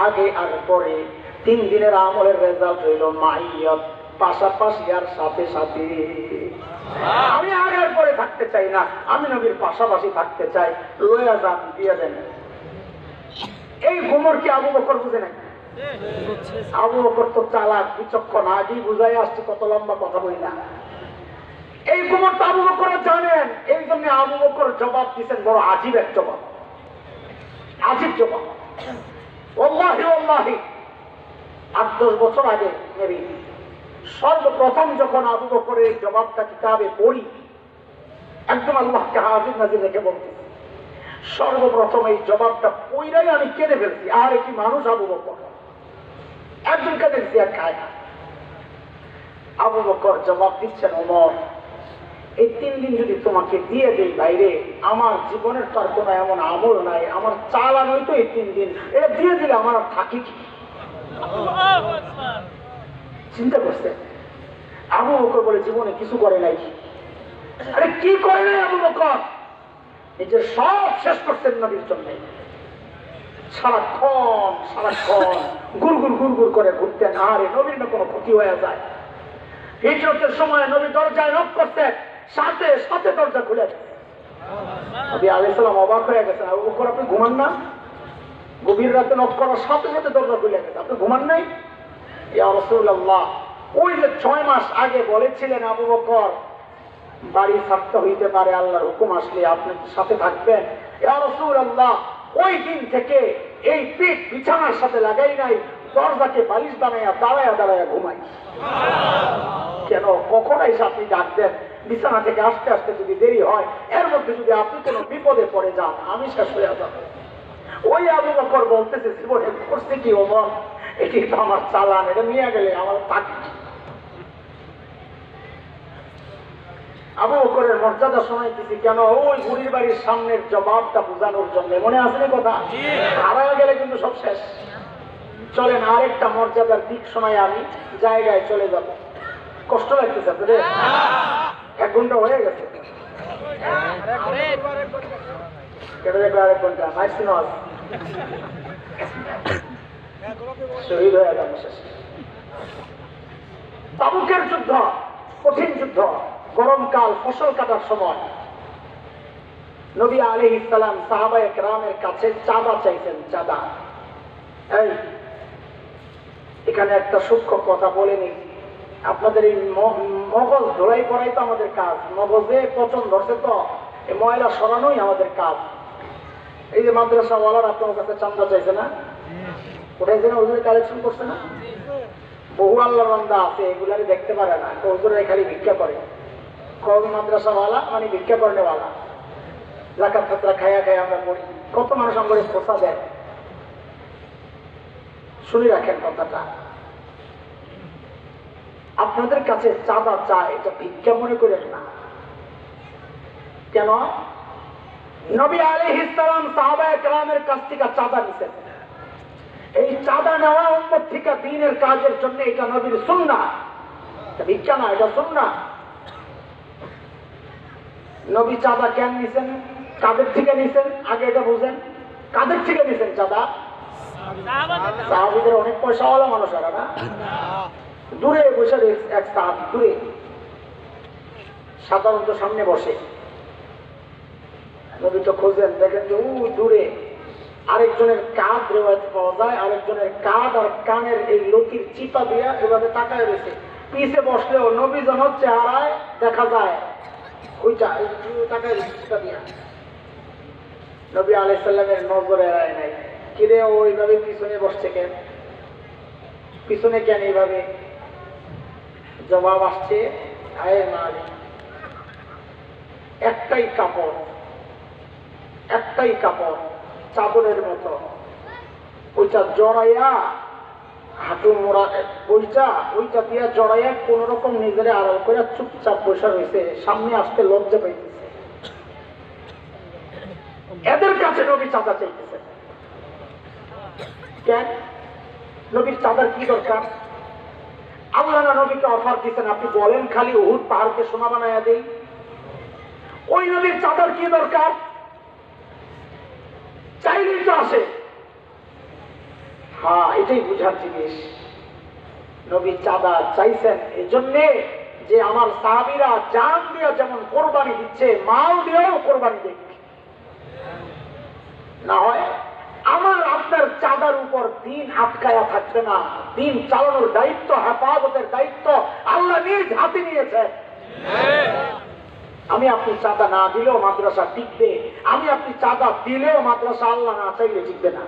আগে আর পরে। 3 দিনের আমলের রেজাল্ট হইল মাইয়ত, পাশাপাশি আর সাথে সাথে। আমি আগে আর পরে থাকতে চাই না, আমি নবীর পাশাপাশি থাকতে চাই। লয়া যান, দিয়ে দেন। এই কুমর কি আবু বকর বুঝে নাই? আবু বকর তো চালাক বিচক্ষণ, আগেই বুঝাই আসছে, কত লম্বা কথা বলি না। এই কুমর তো আবু বকর জানেন, এই জন্য আবু বকর জবাব দিচ্ছেন বড় আজীব এক জবাব, আজীব জবাব। ওয়াল্লাহি ওয়াল্লাহি 8-10 বছর আগে নবী সর্বপ্রথম যখন আবু বকরের এই জবাবটা কিতাবে পড়ি, একদম আল্লাহকে হাজির নাজির রেখে বলছি, সর্বপ্রথম এই জবাবটা পড়াই আমি কেঁদে ফেলছি। আর কি মানুষ আবু বকর, একজন কেঁদেছি আর খায় না। আবু বকর জবাব দিচ্ছেন, ওমর এই 3 দিন যদি তোমাকে দিয়ে দেই বাইরে, আমার জীবনের তার কোনো এমন আমল নাই, আমার চালানোই তো এই 3 দিন, এটা দিয়ে দিলে আমার আর থাকি কি? চিন্তা করছে আবু বকর। বলে জীবনে কিছু করে নাই। আরে কি করে নাই আবু বকর? নিজের সব শেষ করছেন নবীর জন্য। সারাক্ষণ সারাক্ষণ গুড়গুড় গুড়গুড় করে ঘুরতেন, আরে নবীর না কোনো ক্ষতি হয়ে যায়। হিজরতের সময় নবী দরজায় নক করতেন, সাথে সাথে দরজা খুলে যায়। নবী আলাইহিস সালাম অবাক হয়ে গেছেন, আবু বকর আপনি ঘুমান না? গভীর রাতে নক করার সাথে সাথে দরজা খুলে গেছে, আপনি ঘুমান নাই? ইয়া রাসূলুল্লাহ, ওই যে 6 মাস আগে বলেছিলেন আবু বকর বাড়ি ছাড়তে হইতে পারে, আল্লাহর হুকুম আসলে আপনি সাথে থাকবেন। ইয়া রাসূলুল্লাহ, ওই দিন থেকে এই পিঠ বিছানার সাথে লাগাই নাই, দরজাকে বালিশ বানাইয়া দাঁড়ায়া দাঁড়ায়া ঘুমাই। কেন? কখন এসে আপনি ডাক দেন, বিছানা থেকে আসতে আসতে যদি দেরি হয়, এর মধ্যে যদি আপনি কোনো বিপদে পড়ে যান, আমি শেষ হয়ে যাব। ওই আবু বকর বলতেছে জীবনে করছে কি ওমর, এটি তো আমার চালান, এটা নিয়ে গেলে আমার থাকি। আবু বকরের মর্যাদা শোনাইতেছি কেন, ওই বুড়ির বাড়ির সামনের জবাবটা বোঝানোর জন্য। মনে আসেনি কথা? হারায় গেলে কিন্তু সব শেষ। চলেন আরেকটা মর্যাদার দিক শোনাই, আমি জায়গায় চলে যাব। কষ্ট লাগতেছে আপনাদের? 1 ঘন্টা হয়ে গেছে। কেটে দেখবে আরেক ঘন্টা মাইসি নয়, শহীদ হয়ে গেল শেষ। তাবুকের যুদ্ধ, কঠিন যুদ্ধ, গরমকাল, ফসল কাটার সময় নবী আলাইহিস সালাম সাহাবায়ে কেরামের কাছে চাঁদা চাইছেন। চাঁদা, এই এখানে একটা সূক্ষ্ম কথা বলে নি, আপনাদের এই মগজ ধরাই পড়াই তো আমাদের কাজ। মগজে পচন ধরছে তো এই ময়লা সরানোই আমাদের কাজ। এই যে মাদ্রাসাওয়ালার আপনার কাছে চাঁদা চাইছে না, ওটাই যেন ওদের কালেকশন করছে না। বহু আল্লাহর বান্দা আছে এগুলারই দেখতে পারে না, ওদের খালি ভিক্ষা করে। কম মাদ্রাসাওয়ালা মানে ভিক্ষা করেনেওয়ালা। জাকাত ফাতরা খায়া খায়া আমরা পড়ি, কত মানুষ আমাদের খোঁচা দেয়। শুনে রাখেন কথাটা, আপনাদের কাছে চাঁদা চায় এটা ভিক্ষা মনে করেন না। কেন? নবী আলাইহিস সালাম সাহাবায়ে কেরামের কাছ থেকে চাঁদা নিছেন। এই চাঁদা নেওয়া উম্মত থেকে দ্বীনের কাজের জন্য এটা নবীর সুন্নাহ, এটা ভিক্ষা না, এটা সুন্নাহ। নবী চাঁদা কেন নিছেন, কাদের থেকে নিছেন আগে এটা বুঝেন। কাদের থেকে নিছেন চাঁদা? সাহাবীদের অনেক পয়সাওয়ালা মানুষ এরা না, দূরে বসে এক সাহাবী দূরে, সাধারণত সামনে বসে। নবী তো খোঁজেন, দেখেন যে দূরে আরেকজনের কাঁধ রেওয়াজ পাওয়া যায়, আরেকজনের কাঁধ আর কানের এই লতির চিপা দিয়া এভাবে তাকায় রয়েছে। পিছে বসলেও নবী জন চেহারায় দেখা যায় ওইটা তাকায় রয়েছে চিপা দিয়া। নবী আলাইহিস সালামের নজর এড়ায় নাই। কিরে ওইভাবে পিছনে বসছে কেন, পিছনে কেন এইভাবে? জবাব আসছে, আয়ে মালিক, একটাই কাপড়, একটাই কাপড় চাদরের মতো, ওইটা জড়াইয়া হাঁটু মোড়া, ওইটা দিয়া জড়াইয়া কোন রকম নিজের আড়াল করে চুপচাপ বসে রয়েছে, সামনে আসতে লজ্জা পাইতেছে। এদের কাছে নবী চাঁদা চাইতেছে কেন? নবীর চাঁদার কি দরকার? আল্লাহ না নবীকে অফার দিচ্ছেন, আপনি বলেন খালি উহুদ পাহাড়কে সোনা বানাইয়া দেই। ওই নবীর চাঁদার কি দরকার? চাইলেই তো আসে। হ্যাঁ, এটাই বুঝার জিনিস। নবী চাঁদা চাইছেন এই জন্যে যে আমার সাহাবীরা জান দিয়ে যেমন কোরবানি দিচ্ছে, মাল দিয়েও কোরবানি দেবে। না হয় আমার আপনার চাঁদার উপর দিন আটকায়া থাকবে না। দিন চালানোর দায়িত্ব, হেফাজতের দায়িত্ব আল্লাহ নিজ হাতে নিয়েছেন। আমি আপনি চাঁদা না দিলেও মাদ্রাসা টিকবে, আমি আপনি চাঁদা দিলেও মাদ্রাসা আল্লাহ না চাইলে টিকবে না।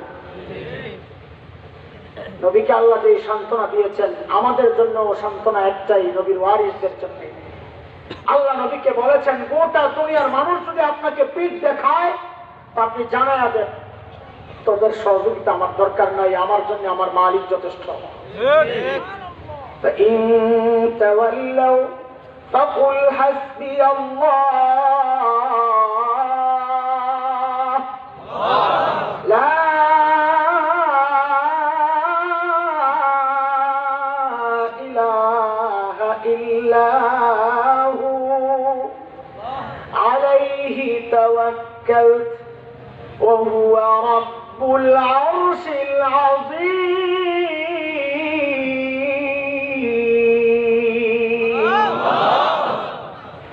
নবীকে আল্লাহ যে সান্ত্বনা দিয়েছেন, আমাদের জন্য সান্ত্বনা একটাই, নবীর ওয়ারিসদের জন্য। আল্লাহ নবীকে বলেছেন, গোটা দুনিয়ার মানুষ যদি আপনাকে পিঠ দেখায় তা আপনি জানায়া দেন, তোদের সহযোগিতা আমার দরকার নাই, আমার জন্য আমার মালিক যথেষ্ট। فقل حسبي الله لا إله إلا هو عليه توكلت وهو رب العرش العظيم।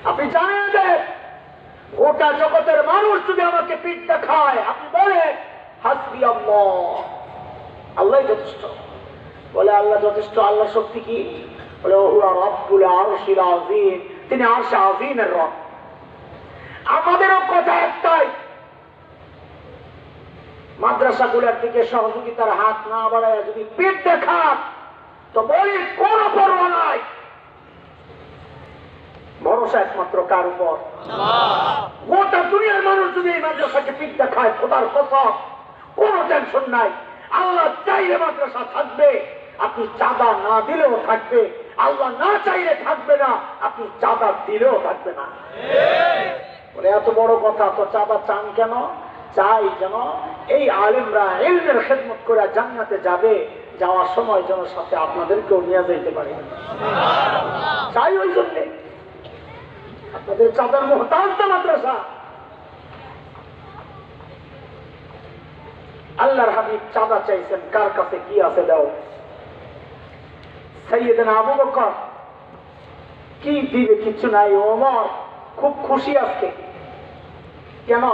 আপনি জানেন যে গোটা জগতের মানুষ যদি আমাকে পিঠ দেখায়, আপনি বলেন হাসবি আল্লাহ, আল্লাহ যথেষ্ট। বলে আল্লাহ যথেষ্ট, আল্লাহ শক্তি কি? বলে হুয়া রব্বুল আরশিল আযীম, তিনি আরশ আযীমের রব। আমাদেরও কথা একটাই, মাদ্রাসাগুলোর দিকে সহযোগিতার হাত না বাড়ায় যদি পিঠ দেখান তো বলি কোনো পরোয়া নাই। ভরসা একমাত্র কার উপর? গোটা দুনিয়ার মানুষ যদি এই মাদ্রাসাকে পিঠ দেখায়, খোদার কসম কোনো টেনশন নাই। আল্লাহ চাইলে মাদ্রাসা থাকবে, আপনি চাঁদা না দিলেও থাকবে। আল্লাহ না চাইলে থাকবে না, আপনি চাঁদা দিলেও থাকবে না। বলে এত বড় কথা, তো চাঁদা চান কেন? চাই যেন এই আলেমরা ইলমের খেদমত করে জান্নাতে যাবে, যাওয়ার সময় যেন সাথে আপনাদেরকেও নিয়ে যেতে পারে। চাই ওই জন্যে আপনাদের চাঁদার মুহতাজ না মাদ্রাসা। আল্লাহর হাবিব চাঁদা চাইছেন, কার কাছে কি আছে দাও। সাইয়েদনা আবু বকর কি দিবে, কিছু নাই। ওমর খুব খুশি আজকে। কেন?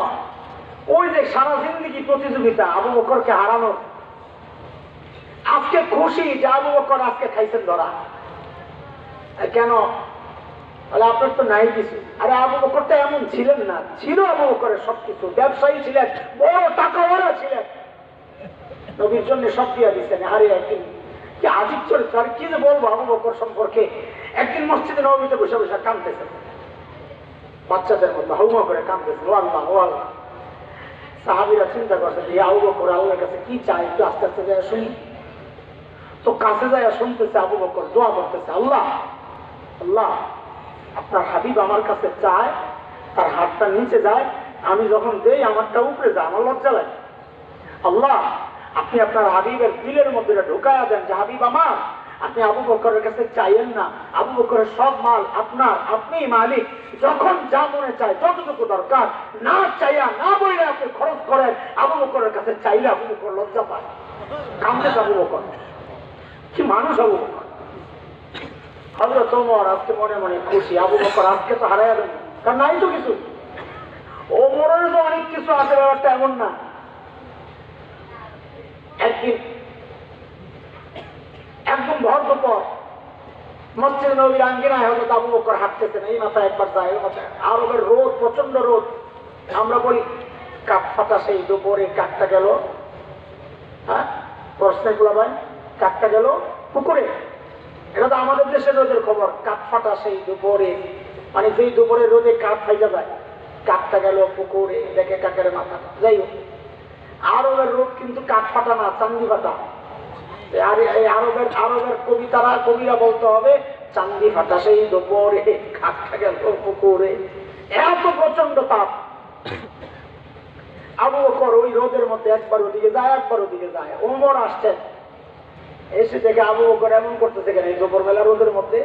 ওই যে সারা জিন্দেগি প্রতিযোগিতা আবু বকরকে হারানোর, আজকে খুশি যে আবু বকর আজকে খাইছেন ধরা। কেন? আপনার তো নাই কিছু। আরে আবু বকর তো এমন ছিলেন না, ছিল আবু বকরের সবকিছু, ব্যবসায়ী ছিলেন, বড় টাকাওয়ালা ছিলেন, নবীর জন্য সব দিয়া দিচ্ছেন। আরে একদিন কি আজিব চরিত্র, আর কি যে বলবো আবু বকর সম্পর্কে। একদিন মসজিদে নববীতে বসে বসে কাঁদতেছেন, বাচ্চাদের মতো হাউমা করে কাঁদতেছেন, ও আল্লাহ ও আল্লাহ। সাহাবীরা চিন্তা করছেন যে আবু বকর আল্লাহর কাছে কি চায়, একটু আস্তে আস্তে যায় শুনি। তো কাছে যায় শুনতেছে আবু বকর দোয়া করতেছে, আল্লাহ আল্লাহ আপনার হাবিব আমার কাছে চায়, তার হাতটা নিচে যায়, আমি যখন দেই আমারটা উপরে যায়, আমার লজ্জা লাগে। আল্লাহ আপনি আপনার হাবিবের দিলের মধ্যে ঢুকায়া দেন যে হাবিব আমার, আপনি আবু বকরের কাছে চাইেন না, আবু বকরের সব মাল আপনার, আপনি মালিক, যখন যা মনে চায় যতটুকু দরকার না চাইয়া না বইলে আপনি খরচ করেন। আবু বকরের কাছে চাইলে আবু বকর লজ্জা পায়, কামড়ে আবু বকর। কি মানুষ আবু বকর! হযরত ওমর আজকে মনে মনে খুশি, আবু বকর আজকে তো হারাইয়া দেন, কারণ নাই তো কিছু। ওমরের তো অনেক কিছু আছে, ব্যাপারটা এমন না। একদিন একদম ভর দুপুর মসজিদ নবীর আঙ্গিনায় হযরত আবু বকর হাঁটতেছেন, এই মাথায় একবার যায় ওই মাথায়। আরবের রোদ, প্রচন্ড রোদ। আমরা বলি কাক ফাটা সেই দুপুরে কাকটা গেল, হ্যাঁ প্রশ্নে গুলা ভাই, কাকটা গেল পুকুরে। এটা তো আমাদের দেশের রোদের খবর। কাক ফাটা সেই দুপুরে, মানে যেই দুপুরে রোদে কাক ফাইজা যায়, কাকটা গেল পুকুরে, দেখে কাকের মাথা। যাই হোক, আরবের রোদ কিন্তু কাক ফাটা না, চান্দি ফাটা। আর এই আরবের কবিরা বলতে হবে চান্দি ফাটা সেই দুপুরে, কাকটা গেল পুকুরে। এত প্রচন্ড তাপ। আবু বকর ওই রোদের মধ্যে একবার ওদিকে যায় একবার ওদিকে যায়। ওমর আসছেন, এসে দেখে আবু বকর এমন করতেছে কেন এই দুপুর বেলা রোদের মধ্যে।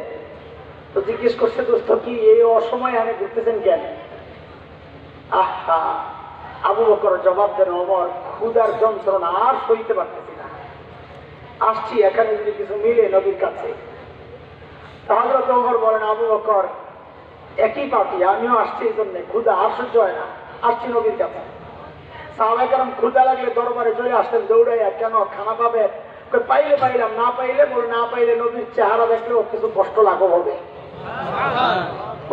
তো জিজ্ঞেস করছে, দোস্ত কি এই অসময়ে আমি ঘুরতেছেন কেন? আহা, আবু বকর জবাব দেন, ওমর ক্ষুধার যন্ত্রণা আর সইতে পারতেছি না, আসছি এখানে যদি কিছু মিলে নবীর কাছে। হযরত ওমর বলেন, আবু বকর একই পার্টি, আমিও আসছি এই জন্য, ক্ষুধা আর সহ্য হয় না, আসছি নবীর কাছে। সাহাবায়ে কেরাম ক্ষুধা লাগলে দরবারে চলে আসতেন দৌড়াইয়া, কেন খানা পাবেন? পাইলে পাইলাম, না পাইলে বলে না পাইলে নবীর চেহারা দেখলেও কিছু কষ্ট লাঘব হবে,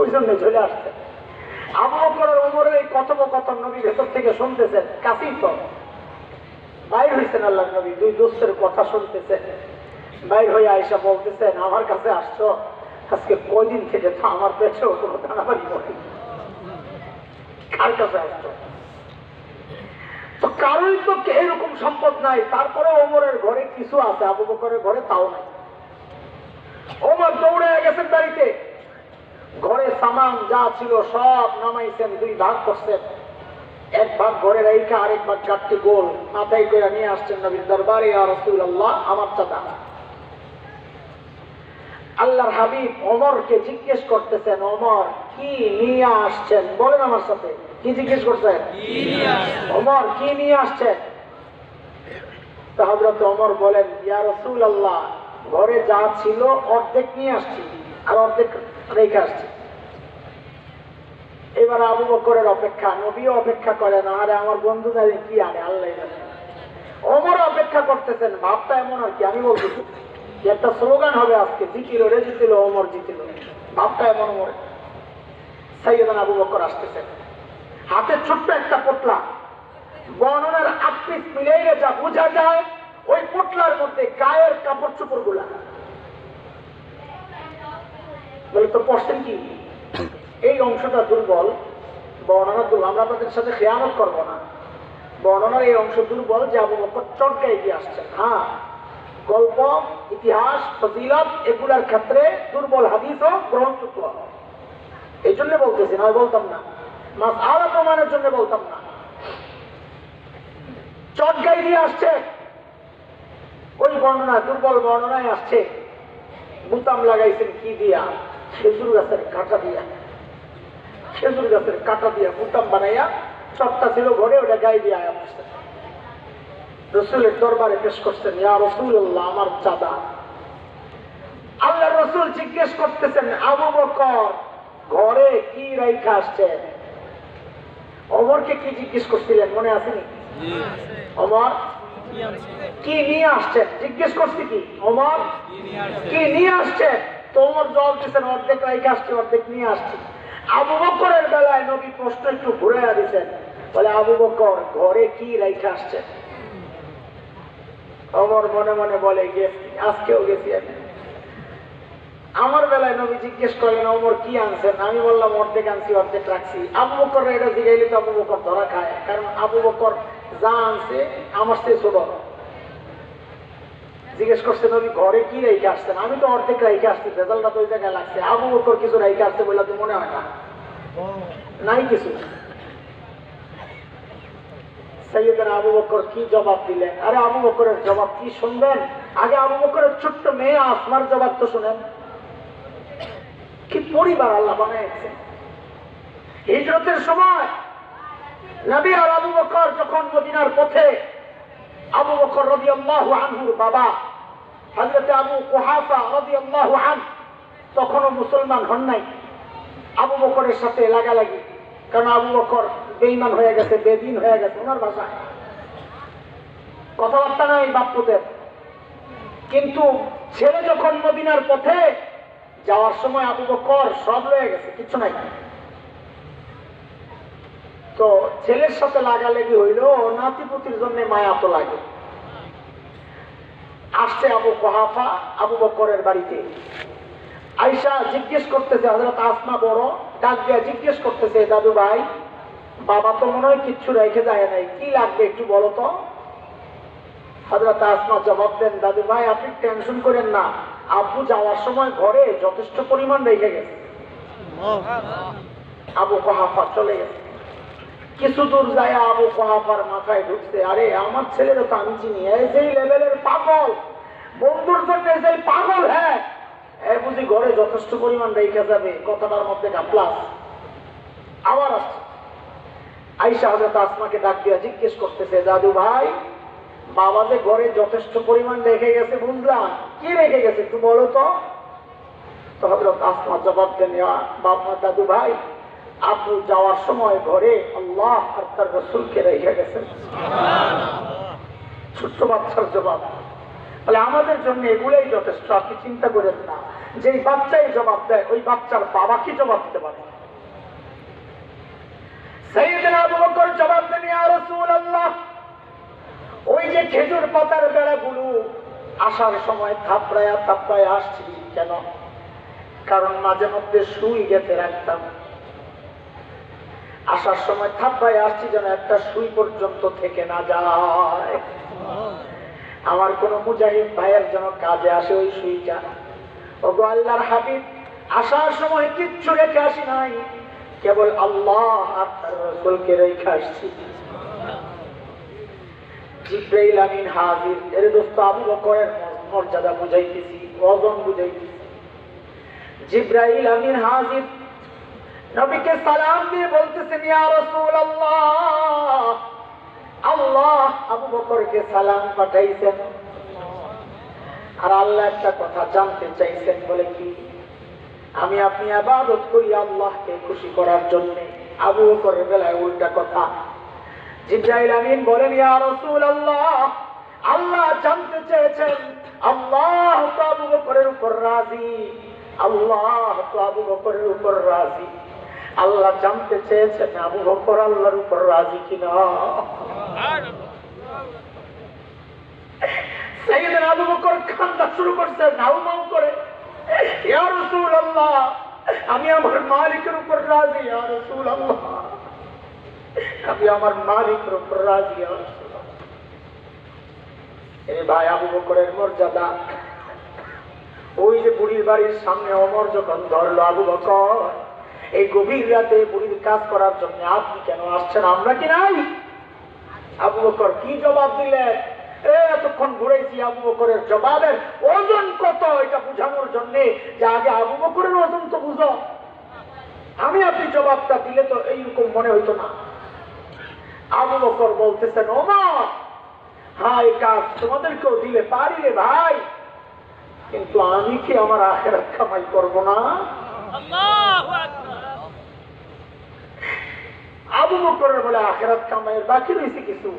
ওই জন্য চলে আসতেন। আবু বকর ওমরের এই কথোপকথন নবী ভেতর থেকে শুনতেছেন, কাছেই তো বাইর হয়েছেন আল্লাহ নবী, দুই দোস্তের কথা শুনতেছেন। বাইর হয়ে আয়েশা বলতেছেন, আমার কাছে আসছো আজকে কয়দিন থেকে তো আমার পেছেও কোনো দানাবাড়ি করে, কার কাছে আসছো? তো কারোই তো এরকম সম্পদ নাই, তারপরে ওমরের ঘরে কিছু আছে, আবু বকরের ঘরে তাও নাই। ওমর দৌড়ে গেছেন বাড়িতে, ঘরে সামান যা ছিল সব নামাইছেন, দুই ভাগ করছেন। এক ভাগ ঘরে রেখে আরেক ভাগ চারটি গোল মাথায় করে নিয়ে আসছেন নবীর দরবারে, ইয়া রাসূলুল্লাহ আমার চাচা। আল্লাহর হাবিব ওমরকে জিজ্ঞেস করতেছেন, ওমর কি নিয়ে আসছেন? বলেন আমার সাথে, কি জিজ্ঞেস করছেন? ওমর কি নিয়ে আসছেন? তো হযরত ওমর বলেন, ইয়া রাসূলুল্লাহ ঘরে যা ছিল অর্ধেক নিয়ে আসছি আর অর্ধেক রেখে আসছি। এবার আবু বকরের অপেক্ষা, নবীও অপেক্ষা করেন, আরে আমার বন্ধু জানি কি আরে আল্লাহ জানে। ওমর অপেক্ষা করতেছেন, ভাবটা এমন আর কি, আমি বলতেছি একটা স্লোগান হবে আজকে, জিতিল রে জিতিল, ওমর জিতিল, ভাবটা এমন। ওমর সাইয়েদনা আবু বকর আসতেছেন, হাতে ছোট্ট একটা পোটলা, বর্ণনার আপিস মিলাইলে যা বোঝা যায় ওই পোটলার মধ্যে গায়ের কাপড় চোপড় গুলা। বলে তো পড়ছেন কি? এই অংশটা দুর্বল, বর্ণনা দুর্বল, আমরা আপনাদের সাথে খেয়ানত করবো না। বর্ণনার এই অংশ দুর্বল যে আবু বকর চটকায় দিয়ে আসছেন। হ্যাঁ, গল্প, ইতিহাস, ফজিলত এগুলার ক্ষেত্রে দুর্বল হাদিসও গ্রহণযোগ্য। এই জন্য বলতেছি, নয় বলতাম না, মাসআলা প্রমাণের জন্য বলতাম না। চটগাই দিয়ে আসছে, ওই বর্ণনা দুর্বল বর্ণনায় আসছে বুতাম লাগাইছেন কি দিয়া, খেজুর গাছের কাঁটা দিয়া, খেজুর গাছের কাঁটা দিয়া বুতাম বানাইয়া, চটটা ছিল ঘরে, ওটা গায়ে দিয়ে আয়া বসছে। রসুলের দরবারে পেশ করছেন, ইয়া রাসূলুল্লাহ, আমার চাঁদা। আল্লাহ রসুল জিজ্ঞেস করতেছেন, আবু বকর ঘরে কি রাইখা আসছেন? ওমরকে কি জিজ্ঞেস করছিলেন, মনে আসেনি? ওমর কি নিয়ে আসছেন জিজ্ঞেস করছি, কি ওমর কি নিয়ে আসছেন? তো ওমর জবাব দিচ্ছেন, অর্ধেক রাইখা আসছে, অর্ধেক নিয়ে আসছি। আবু বকরের বেলায় নবী প্রশ্ন একটু ঘুরাইয়া দিচ্ছেন, বলে আবু বকর ঘরে কি রাইখা আসছেন? ওমর মনে মনে বলে, গেছি, আজকেও গেছি আমি। আমার বেলায় নবী জিজ্ঞেস করলেন, ওমর কি আনছেন? আমি বললাম অর্ধেক আনছি, অর্ধেক রাখছি। আবু বকর এটা জিগাইলে তো আবু বকর ধরা খায়, কারণ আবু বকর যা আনছে আমার চেয়ে ছোট। জিজ্ঞেস করছে, নবী ঘরে কি রেখে আসছেন? আমি তো অর্ধেক রেখে আসছি, ভেজালটা তো ওই জায়গায় লাগছে। আবু বকর কিছু রেখে আসছে বলে তো মনে হয় না, নাই কিছু। সাইয়েদনা আবু বকর কি জবাব দিলেন? আরে আবু বকরের জবাব কি শুনবেন? আগে আবু বকরের ছোট্ট মেয়ে আসমার জবাব তো শুনেন। কি পরিবার আল্লাহ বানাইছে! হিজরতের সময় নবী আর আবু বকর যখন মদিনার পথে, আবু বকর রাদিয়াল্লাহু আনহুর বাবা হযরত আবু কুহাফা রাদিয়াল্লাহু আনহু তখনও মুসলমান হন নাই। আবু বকরের সাথে লাগালাগি, কারণ আবু বকর বেঈমান হয়ে গেছে, বেদিন হয়ে গেছে। ওনার ভাষায় কথাবার্তা নাই বাপ্পুদের। কিন্তু ছেলে যখন মদিনার পথে যাওয়ার সময় আবু বকর সব রয়ে গেছে, কিছু নাই। তো ছেলের সাথে লাগালাগি হইল, নাতিপুতির জন্য মায়া তো লাগে। আসছে আবু কুহাফা আবু বকরের বাড়িতে, আয়েশা জিজ্ঞেস করতেছে, হযরত আসমা বড় ডাক দিয়া জিজ্ঞেস করতেছে, দাদু ভাই বাবা তো মনে হয় কিচ্ছু রেখে যায় নাই, কি লাগবে একটু বলো তো। হযরত আসমা জবাব দেন, দাদু ভাই আপনি টেনশন করেন না, আব্বু যাওয়ার সময় ঘরে যথেষ্ট পরিমাণ রেখে গেছে। আবু কুহাফা চলে গেছে। কিছু দূর যায় আবু কুহাফার মাথায় ঢুকছে, আরে আমার ছেলেরও তো আমি চিনি, এই যে লেভেলের পাগল, বন্ধুর জন্য যে পাগল, হ্যাঁ বুঝি ঘরে যথেষ্ট পরিমাণ রেখে যাবে, কথাটার মধ্যে প্লাস। আবার আসছে আয়েশা হযরত আসমাকে ডাক দিয়া জিজ্ঞেস করতেছে, দাদু ভাই বাবা যে ঘরে যথেষ্ট পরিমাণ রেখে গেছে বুঝলাম, কি রেখে গেছে একটু বলো তো। তো হযরত আসমা জবাব দেন, বাবা দাদু ভাই আব্বু যাওয়ার সময় ঘরে আল্লাহ আর তার রাসূলকে রেখে গেছেন। ছোট্ট বাচ্চার জবাব। তাহলে আমাদের জন্য এগুলোই যথেষ্ট। আপনি চিন্তা করেন না, যে বাচ্চাই জবাব দেয় ওই বাচ্চার বাবা কি জবাব দিতে পারে। সাইয়েদনা আবু বকর জবাব দেন, ইয়া রাসূলুল্লাহ ওই যে খেজুর পাতার বেড়াগুলো আসার সময় থাপড়ায়া থাপড়ায়া আসছি কেন? কারণ মাঝে মধ্যে সুই গেঁথে রাখতাম, আসার সময় থাপড়ায় আসছি যেন একটা সুই পর্যন্ত থেকে না যায়, আমার কোন মুজাহিদ ভাইয়ের যেন কাজে আসে ওই সুইটা। ওগো আল্লাহর হাবিব আসার সময় কিচ্ছু রেখে আসি নাই, কেবল আল্লাহ আর তার রাসূলকে রেখে আসছি। জিবরাইল আমিন হাজির। এর দোস্ত আবু বকরের মর্যাদা বুঝাইতেছি, ওজন বুঝাইতেছি। জিবরাইল আমিন হাজির, নবীকে সালাম দিয়ে বলতেছেন, ইয়া রাসূলুল্লাহ আল্লাহ আবু বকরকে সালাম পাঠাইছেন, আর আল্লাহ একটা কথা জানতে চাইছেন। বলে কি? আমি আপনি ইবাদত করি আল্লাহকে খুশি করার জন্য। আবু বকরের বেলায় উল্টা কথা। জিবরাইল আমিন বলেন, ইয়া রাসূলুল্লাহ আল্লাহ জানতে চেয়েছেন আল্লাহ তো আবু বকরের উপর রাজি, আল্লাহ তো আবু বকরের উপর রাজি। আল্লাহ জানতে চেয়েছেন আবু বকর আল্লাহর উপর রাজি কিনা। সাইয়েদনা আবু বকর কান্না শুরু করছে নাউমাউ করে, ইয়া রাসূলুল্লাহ আমি আমার মালিকের উপর রাজি, ইয়া রাসূলুল্লাহ আমি আমার মালিকের উপর রাজি। এই ভাই আবু বকরের মর্যাদা, ওই যে বুড়ির বাড়ির সামনে ওমর যখন ধরলো, আবু বকর এই গভীর রাতে বুড়ির কাজ করার জন্য আপনি কেন আসছেন, আমরা কি নাই? আবু বকর কি জবাব দিলেন? এতক্ষণ ঘুরেছি, আবু বকরের জবাবের ওজন কত এটা বুঝানোর জন্য যে আগে আবু বকরের ওজন তো বুঝো। আমি আপনি জবাবটা দিলে তো এইরকম মনে হইতো না। আবু বকর বলতেছেন, ওমর হ্যাঁ এই কাজ তোমাদেরকেও দিলে পারি রে ভাই, কিন্তু আমি কি আমার আখিরাত কামাই করব না? আবু বকরের বলে আখিরাত কামাইয়ের বাকি রয়েছে কিছু,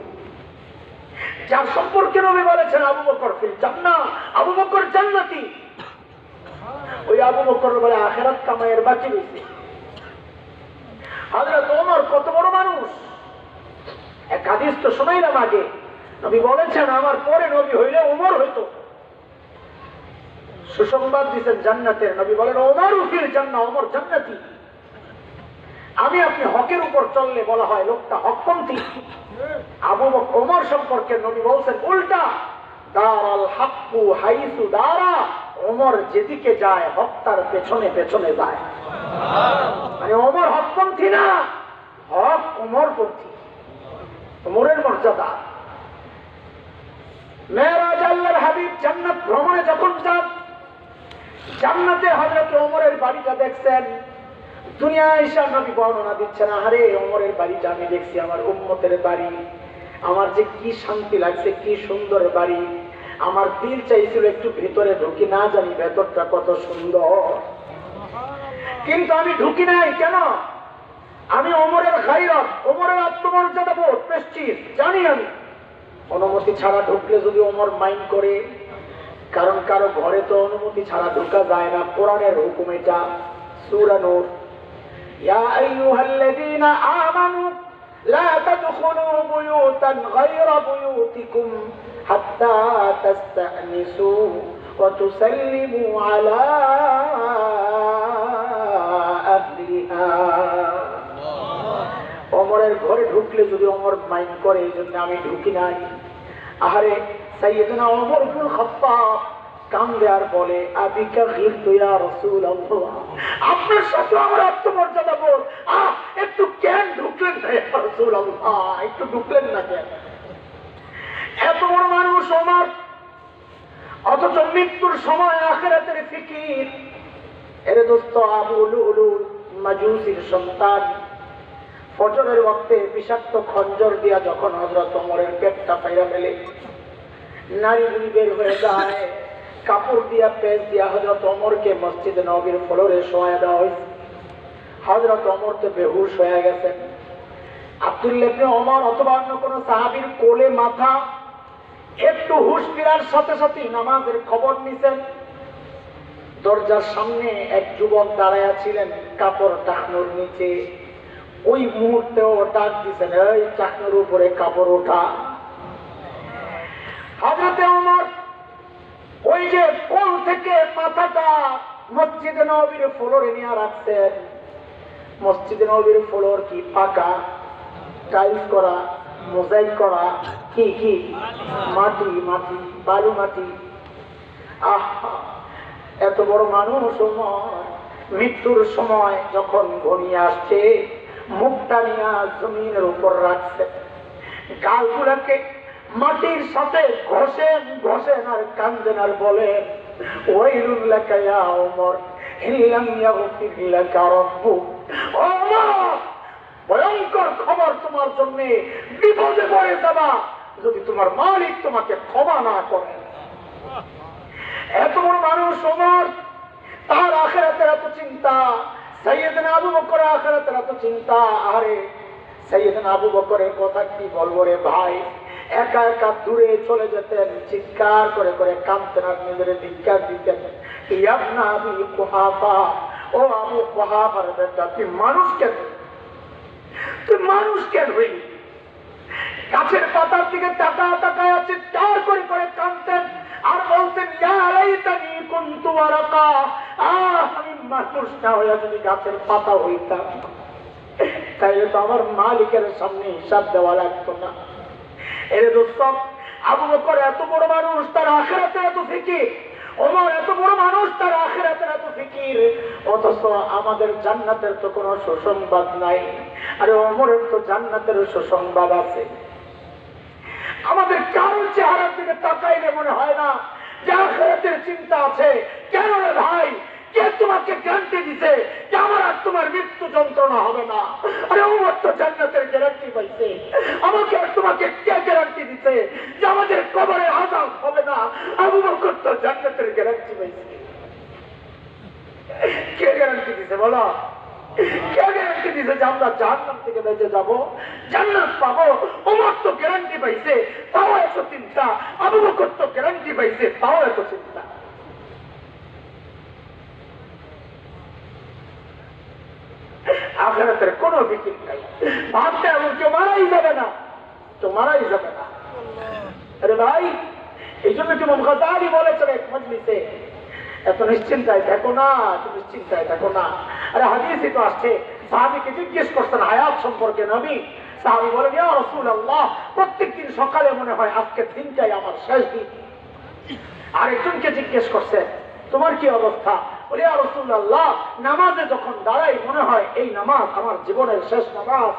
যার সম্পর্কে নবী বলেছেন আবু বকর ফিল জান্নাহ, আবু বকর জান্নাতি। ওই আবু বকর বলে আখিরাত কামাইয়ের বাকি রয়েছে। হযরত ওমর কত বড় মানুষ, এক হাদিস তো শোনাইলাম আগে, নবী বলেছেন আমার পরে নবী হইলে ওমর হইতো। সুসংবাদ দিচ্ছেন জান্নাতের, নবী বলেন ওমর ফিল জান্নাহ, ওমর জান্নাতি। আমি আপনি হকের উপর চললে বলা হয় লোকটা হকপন্থী। আবু বকর ওমর সম্পর্কে নবী বলছেন উল্টা, দারাল হাক্কু হাইসু দারা, ওমর যেদিকে যায় হক তার পেছনে পেছনে যায়। মানে ওমর হকপন্থী না, হক ওমরপন্থী। ওমরের মর্যাদা। মেরাজ আল্লাহর হাবিব জান্নাত ভ্রমণে যখন যান, জান্নাতে হযরত ওমরের বাড়িটা দেখছেন। দুনিয়ায় এসে নবী বর্ণনা দিচ্ছেন, আরে ওমরের বাড়িটা আমি দেখছি, আমার উম্মতের বাড়ি, আমার যে কি শান্তি লাগছে, কি সুন্দর বাড়ি, আমার দিল চাইছিল একটু ভিতরে ঢুকি, না জানি ভেতরটা কত সুন্দর, কিন্তু আমি ঢুকি নাই। কেন? আমি ওমরের গায়রত, ওমরের আত্মমর্যাদা বোধ, প্রেস্টিজ জানি আমি। অনুমতি ছাড়া ঢুকলে যদি ওমর মাইন্ড করে, কারণ কারো ঘরে তো অনুমতি ছাড়া ঢোকা যায় না, কোরআনের হুকুম এটা। সূরা নূর, ইয়া আইয়ুহাল্লাযীনা আমানু লা তাদখুলু বুয়ুতান গায়রা বুয়ুতিকুম হাত্তা তাস্তানিসু ওয়া তুসাল্লিমু আলা আহলিহা। ওমরের ঘরে ঢুকলে যদি ওমর মাইন্ড করে, এই জন্য আমি ঢুকি নাই। আহারে সাইয়েদনা ওমর ইবনুল খাত্তাব কান্দে আর বলে, আবিকা গিরতু ইয়া রাসূলুল্লাহ, আপনার সাথে আমার আত্মমর্যাদা বোধ, একটু কেন ঢুকলেন না ইয়া রাসূলুল্লাহ, একটু ঢুকলেন না কেন? এত বড় মানুষ ওমর, অথচ মৃত্যুর সময় আখিরাতের ফিকির। এরে দোস্ত, আবু লুলুল মাজুসির সন্তান ফজরের ওয়াক্তে বিষাক্ত খঞ্জর দিয়া যখন হযরত ওমরের পেটটা ফাইরা ফেলে, নারী বুড়ি বের হয়ে যায়, কাপড় দিয়া পেঁচ দিয়া হযরত ওমরকে মসজিদে নববীর ফ্লোরে শোয়া দেওয়া হয়েছে। হযরত ওমর তো বেহুশ হয়ে গেছেন। আব্দুল্লাহ ইবনে ওমর অথবা অন্য কোন সাহাবীর কোলে মাথা, একটু হুঁশ ফেরার সাথে সাথে নামাজের খবর নিছেন। দরজার সামনে এক যুবক দাঁড়ায়া ছিলেন কাপড় টাকনোর নিচে। ওই মুহূর্তেও ডাক দিছেন, এই টাকনোর উপরে কাপড় ওঠা। হযরতে ওমর ওই যে কোল থেকে মাথাটা মসজিদে নববীর ফ্লোরে নিয়ে রাখছেন। মসজিদে নববীর ফ্লোর কি পাকা, টাইলস করা, মোজাইক করা, কি কি মাটি, মাটি বালু মাটি। এত বড় মানুষ ওমর মৃত্যুর সময় যখন ঘনিয়ে আসছে, মুখটা নিয়ে জমিনের উপর রাখছে, গালগুলাকে মাটির সাথে ঘষেন ঘষেন আর কান্দেন আর বলেন, ওয়াইলুল লাকা ইয়া ওমর ইল্লাম ইয়াগফির লাকা রাব্বুক। ওমর, ভয়ঙ্কর খবর তোমার জন্য, বিপদে পড়ে যাবা যদি তোমার মালিক তোমাকে ক্ষমা না করে। এত বড় মানুষ ওমর, তার আখিরাতের এত চিন্তা। সাইয়েদনা আবু বকর আখিরাতের এত চিন্তা। আরে সাইয়েদনা আবু বকরের কথা কি বলবো রে ভাই, একা একা দূরে চলে যেতেন, চিৎকার করে করে কাঁদতেন আর নিজের ধিক্কার দিতেন, ইবনা আবি কুহাফা, ও আবু কুহাফার বেটা, তুই মানুষ কেন, তুই মানুষ কেন হইলি? গাছের পাতার দিকে তাকায় তাকায় চিৎকার করে করে কাঁদতেন আর বলতেন, ইয়া লাইতানি কুনতু ওয়ারাকা, আমি মানুষ না হইয়া যদি গাছের পাতা হইতাম, তাইলে তো আমার মালিকের সামনে হিসাব দেওয়া লাগতো না। এর দোস্ত, আবু বকর এত বড় মানুষ, তার আখিরাতের এত ফিকির, ওমর এত বড় মানুষ, তার আখিরাতের এত ফিকির, অথচ আমাদের জান্নাতের তো কোনো সুসংবাদ নাই। আরে ওমরের তো জান্নাতের সুসংবাদ আছে। আমাদের কারোর চেহারার দিকে তাকাইলে মনে হয় না যে আখিরাতের চিন্তা আছে। কেন রে ভাই? কে তোমাকে গ্যারান্টি দিছে যে আমার আর তোমার মৃত্যু যন্ত্রণা হবে না? আরে ওমর তো জান্নাতের গ্যারান্টি পাইছে। আমাকে আর তোমাকে কে গ্যারান্টি দিছে যে আমাদের কবরে আযাব হবে না? আবু বকর তো জান্নাতের গ্যারান্টি পাইছে। কে গ্যারান্টি দিছে বলো? কে গ্যারান্টি দিছে যে আমরা জাহান্নাম থেকে বেঁচে যাবো, জান্নাত পাবো? ওমর তো গ্যারান্টি পাইছে, তাও এত চিন্তা। আবু বকর তো গ্যারান্টি পাইছে, তাও এত চিন্তা। আখিরাতের কোনো ফিকির নাই। ভাবতে এমন কেউ মারাই যাবে না, তো মারাই যাবে না। আরে ভাই, এই জন্য কি ইমাম গাজ্জালী বলেছেন এক মজলিসে, এত নিশ্চিন্তায় থাকো না, এত নিশ্চিন্তায় থাকো না। আরে হাদিসে তো আসছে, সাহাবীকে জিজ্ঞেস করছেন হায়াত সম্পর্কে নবী। সাহাবী বলেন, ইয়া রাসূলুল্লাহ, প্রত্যেকদিন সকালে মনে হয় আজকের দিনটাই আমার শেষ দিন। আরেকজনকে জিজ্ঞেস করছেন, তোমার কি অবস্থা? বলে, ইয়া রাসূলুল্লাহ, নামাজে যখন দাঁড়াই মনে হয় এই নামাজ আমার জীবনের শেষ নামাজ।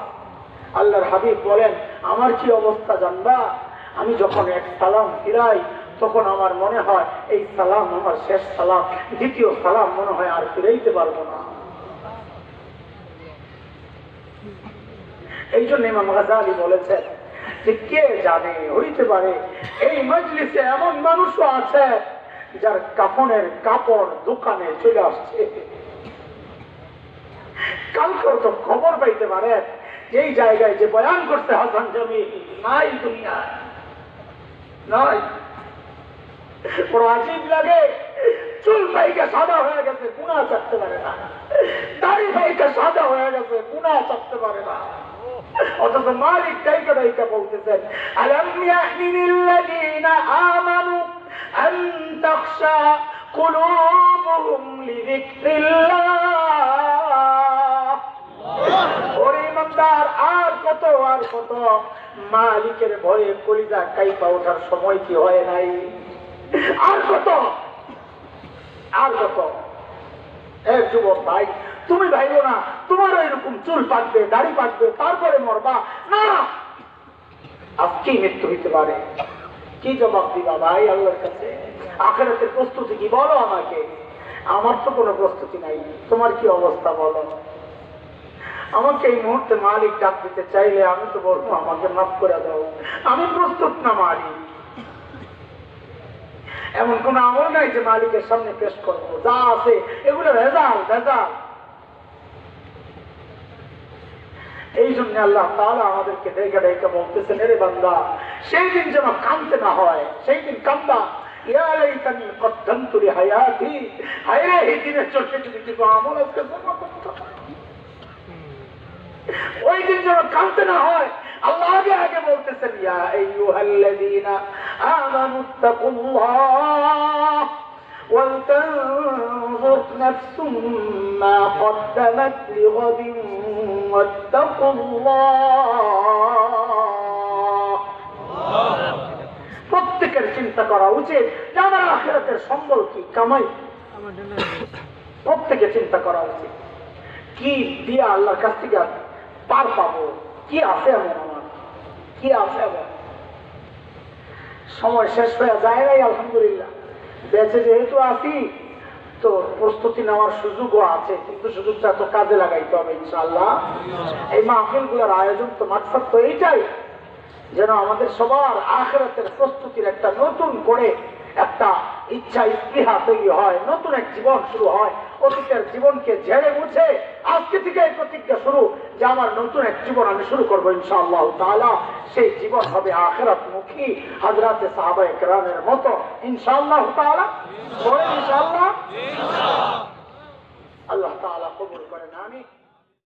আল্লাহর হাবিব বলেন, আমার কি অবস্থা জানবা? আমি যখন এক সালাম ফিরাই তখন আমার মনে হয় এই সালাম আমার শেষ সালাম, দ্বিতীয় সালাম মনে হয় আর ফিরাইতে পারবো না। এই জন্য ইমাম গাজ্জালী বলেছেন যে কে জানে, হইতে পারে এই মজলিসে এমন মানুষও আছে যার কাফনের কাপড় দোকানে চলে আসছে। কালকেও তো খবর পাইতে পারে এই জায়গায় যে বয়ান করতে হাসান জামিল নাই, দুনিয়ায় নাই। বড় আজীব লাগে, চুল ভাইকে সাদা হয়ে গেছে, গুণা চাকতে পারে না। দাড়ি ভাইকে সাদা হয়ে গেছে, গুণা চাকতে পারে না। অথচ মালিক ডাইকা ডাইকা বলতেছেন, আলাম ইয়ানি লিল্লাযীনা আমানু আন তাখশা কুলুবুহুম লিযিকরিল্লাহ। ওরে ইমানদার, আর কত আর কত মালিকের ভয়ে কলিজা কাইপা ওঠার সময় কি হয় নাই? আর কত আর কত? এক যুবক ভাই, তুমি ভাইবো না তোমারও এরকম চুল পাকবে, দাড়ি পাকবে, তারপরে মরবা না। আজকেই মৃত্যু হইতে পারে। কি জবাব দিবা ভাই আল্লাহর কাছে? আখিরাতের প্রস্তুতি কি বলো আমাকে? আমার তো কোনো প্রস্তুতি নাই। তোমার কি অবস্থা বলো? আমাকে এই মুহূর্তে মালিক ডাক দিতে চাইলে আমি তো বলবো আমাকে মাফ করে দাও, আমি প্রস্তুত না মালিক। এমন কোন আমল নাই যে মালিকের সামনে পেশ করবো, যা আছে এগুলো ভেজাল ভেজাল। এই জন্য আল্লাহ তাআলা আমাদেরকে ডেকে ডেকে বলতেছেন, এরে বান্দা, সেই দিন যেন কাঁদতে না হয়, সেই দিন কান্দা। ইয়া লাইতানি কদ্দামতু লিহায়াতি, হায় রে, এই দিনের চলতে যদি কিছু আমল আজকে জমা করতে হয়, ওই দিন যেন কাঁদতে না হয়। আল্লাহ আগে আগে বলতেছেন, ইয়া আইয়ুহাল্লাযীনা আমানুত্তাকুল্লাহ ওয়াল তানজুর নাফসুম মা কদ্দামাত লিগাদিন ওয়াত্তাকুল্লাহ। প্রত্যেকের চিন্তা করা উচিত যে আমার আখিরাতের সম্বল কি, কামাই। প্রত্যেকের চিন্তা করা উচিত কি দিয়া আল্লাহর কাছ থেকে পার পাবো, কি আছে এমন আমার, কি আছে এমন। সময় শেষ হয়ে যায় নাই, আলহামদুলিল্লাহ বেঁচে যেহেতু আছি তো প্রস্তুতি নেওয়ার সুযোগও আছে, কিন্তু সুযোগটা তো কাজে লাগাইতে হবে ইনশাআল্লাহ। এই মাহফিল গুলোর আয়োজন তো মাকসাদ তো এইটাই, যেন আমাদের সবার আখিরাতের প্রস্তুতির একটা নতুন করে একটা ইচ্ছা স্পৃহা তৈরি হয়, নতুন এক জীবন শুরু হয়। অতীতের জীবনকে ঝেড়ে মুছে আজকে থেকে এই প্রতিজ্ঞা শুরু যে আমার নতুন এক জীবন আমি শুরু করবো ইনশাআল্লাহ তাআলা। সেই জীবন হবে আখিরাতমুখী, হযরতে সাহাবায়ে কেরামের মতো ইনশাআল্লাহ তাআলা। বলেন ইনশাআল্লাহ। আল্লাহ তাআলা কবুল করেন, আমিন।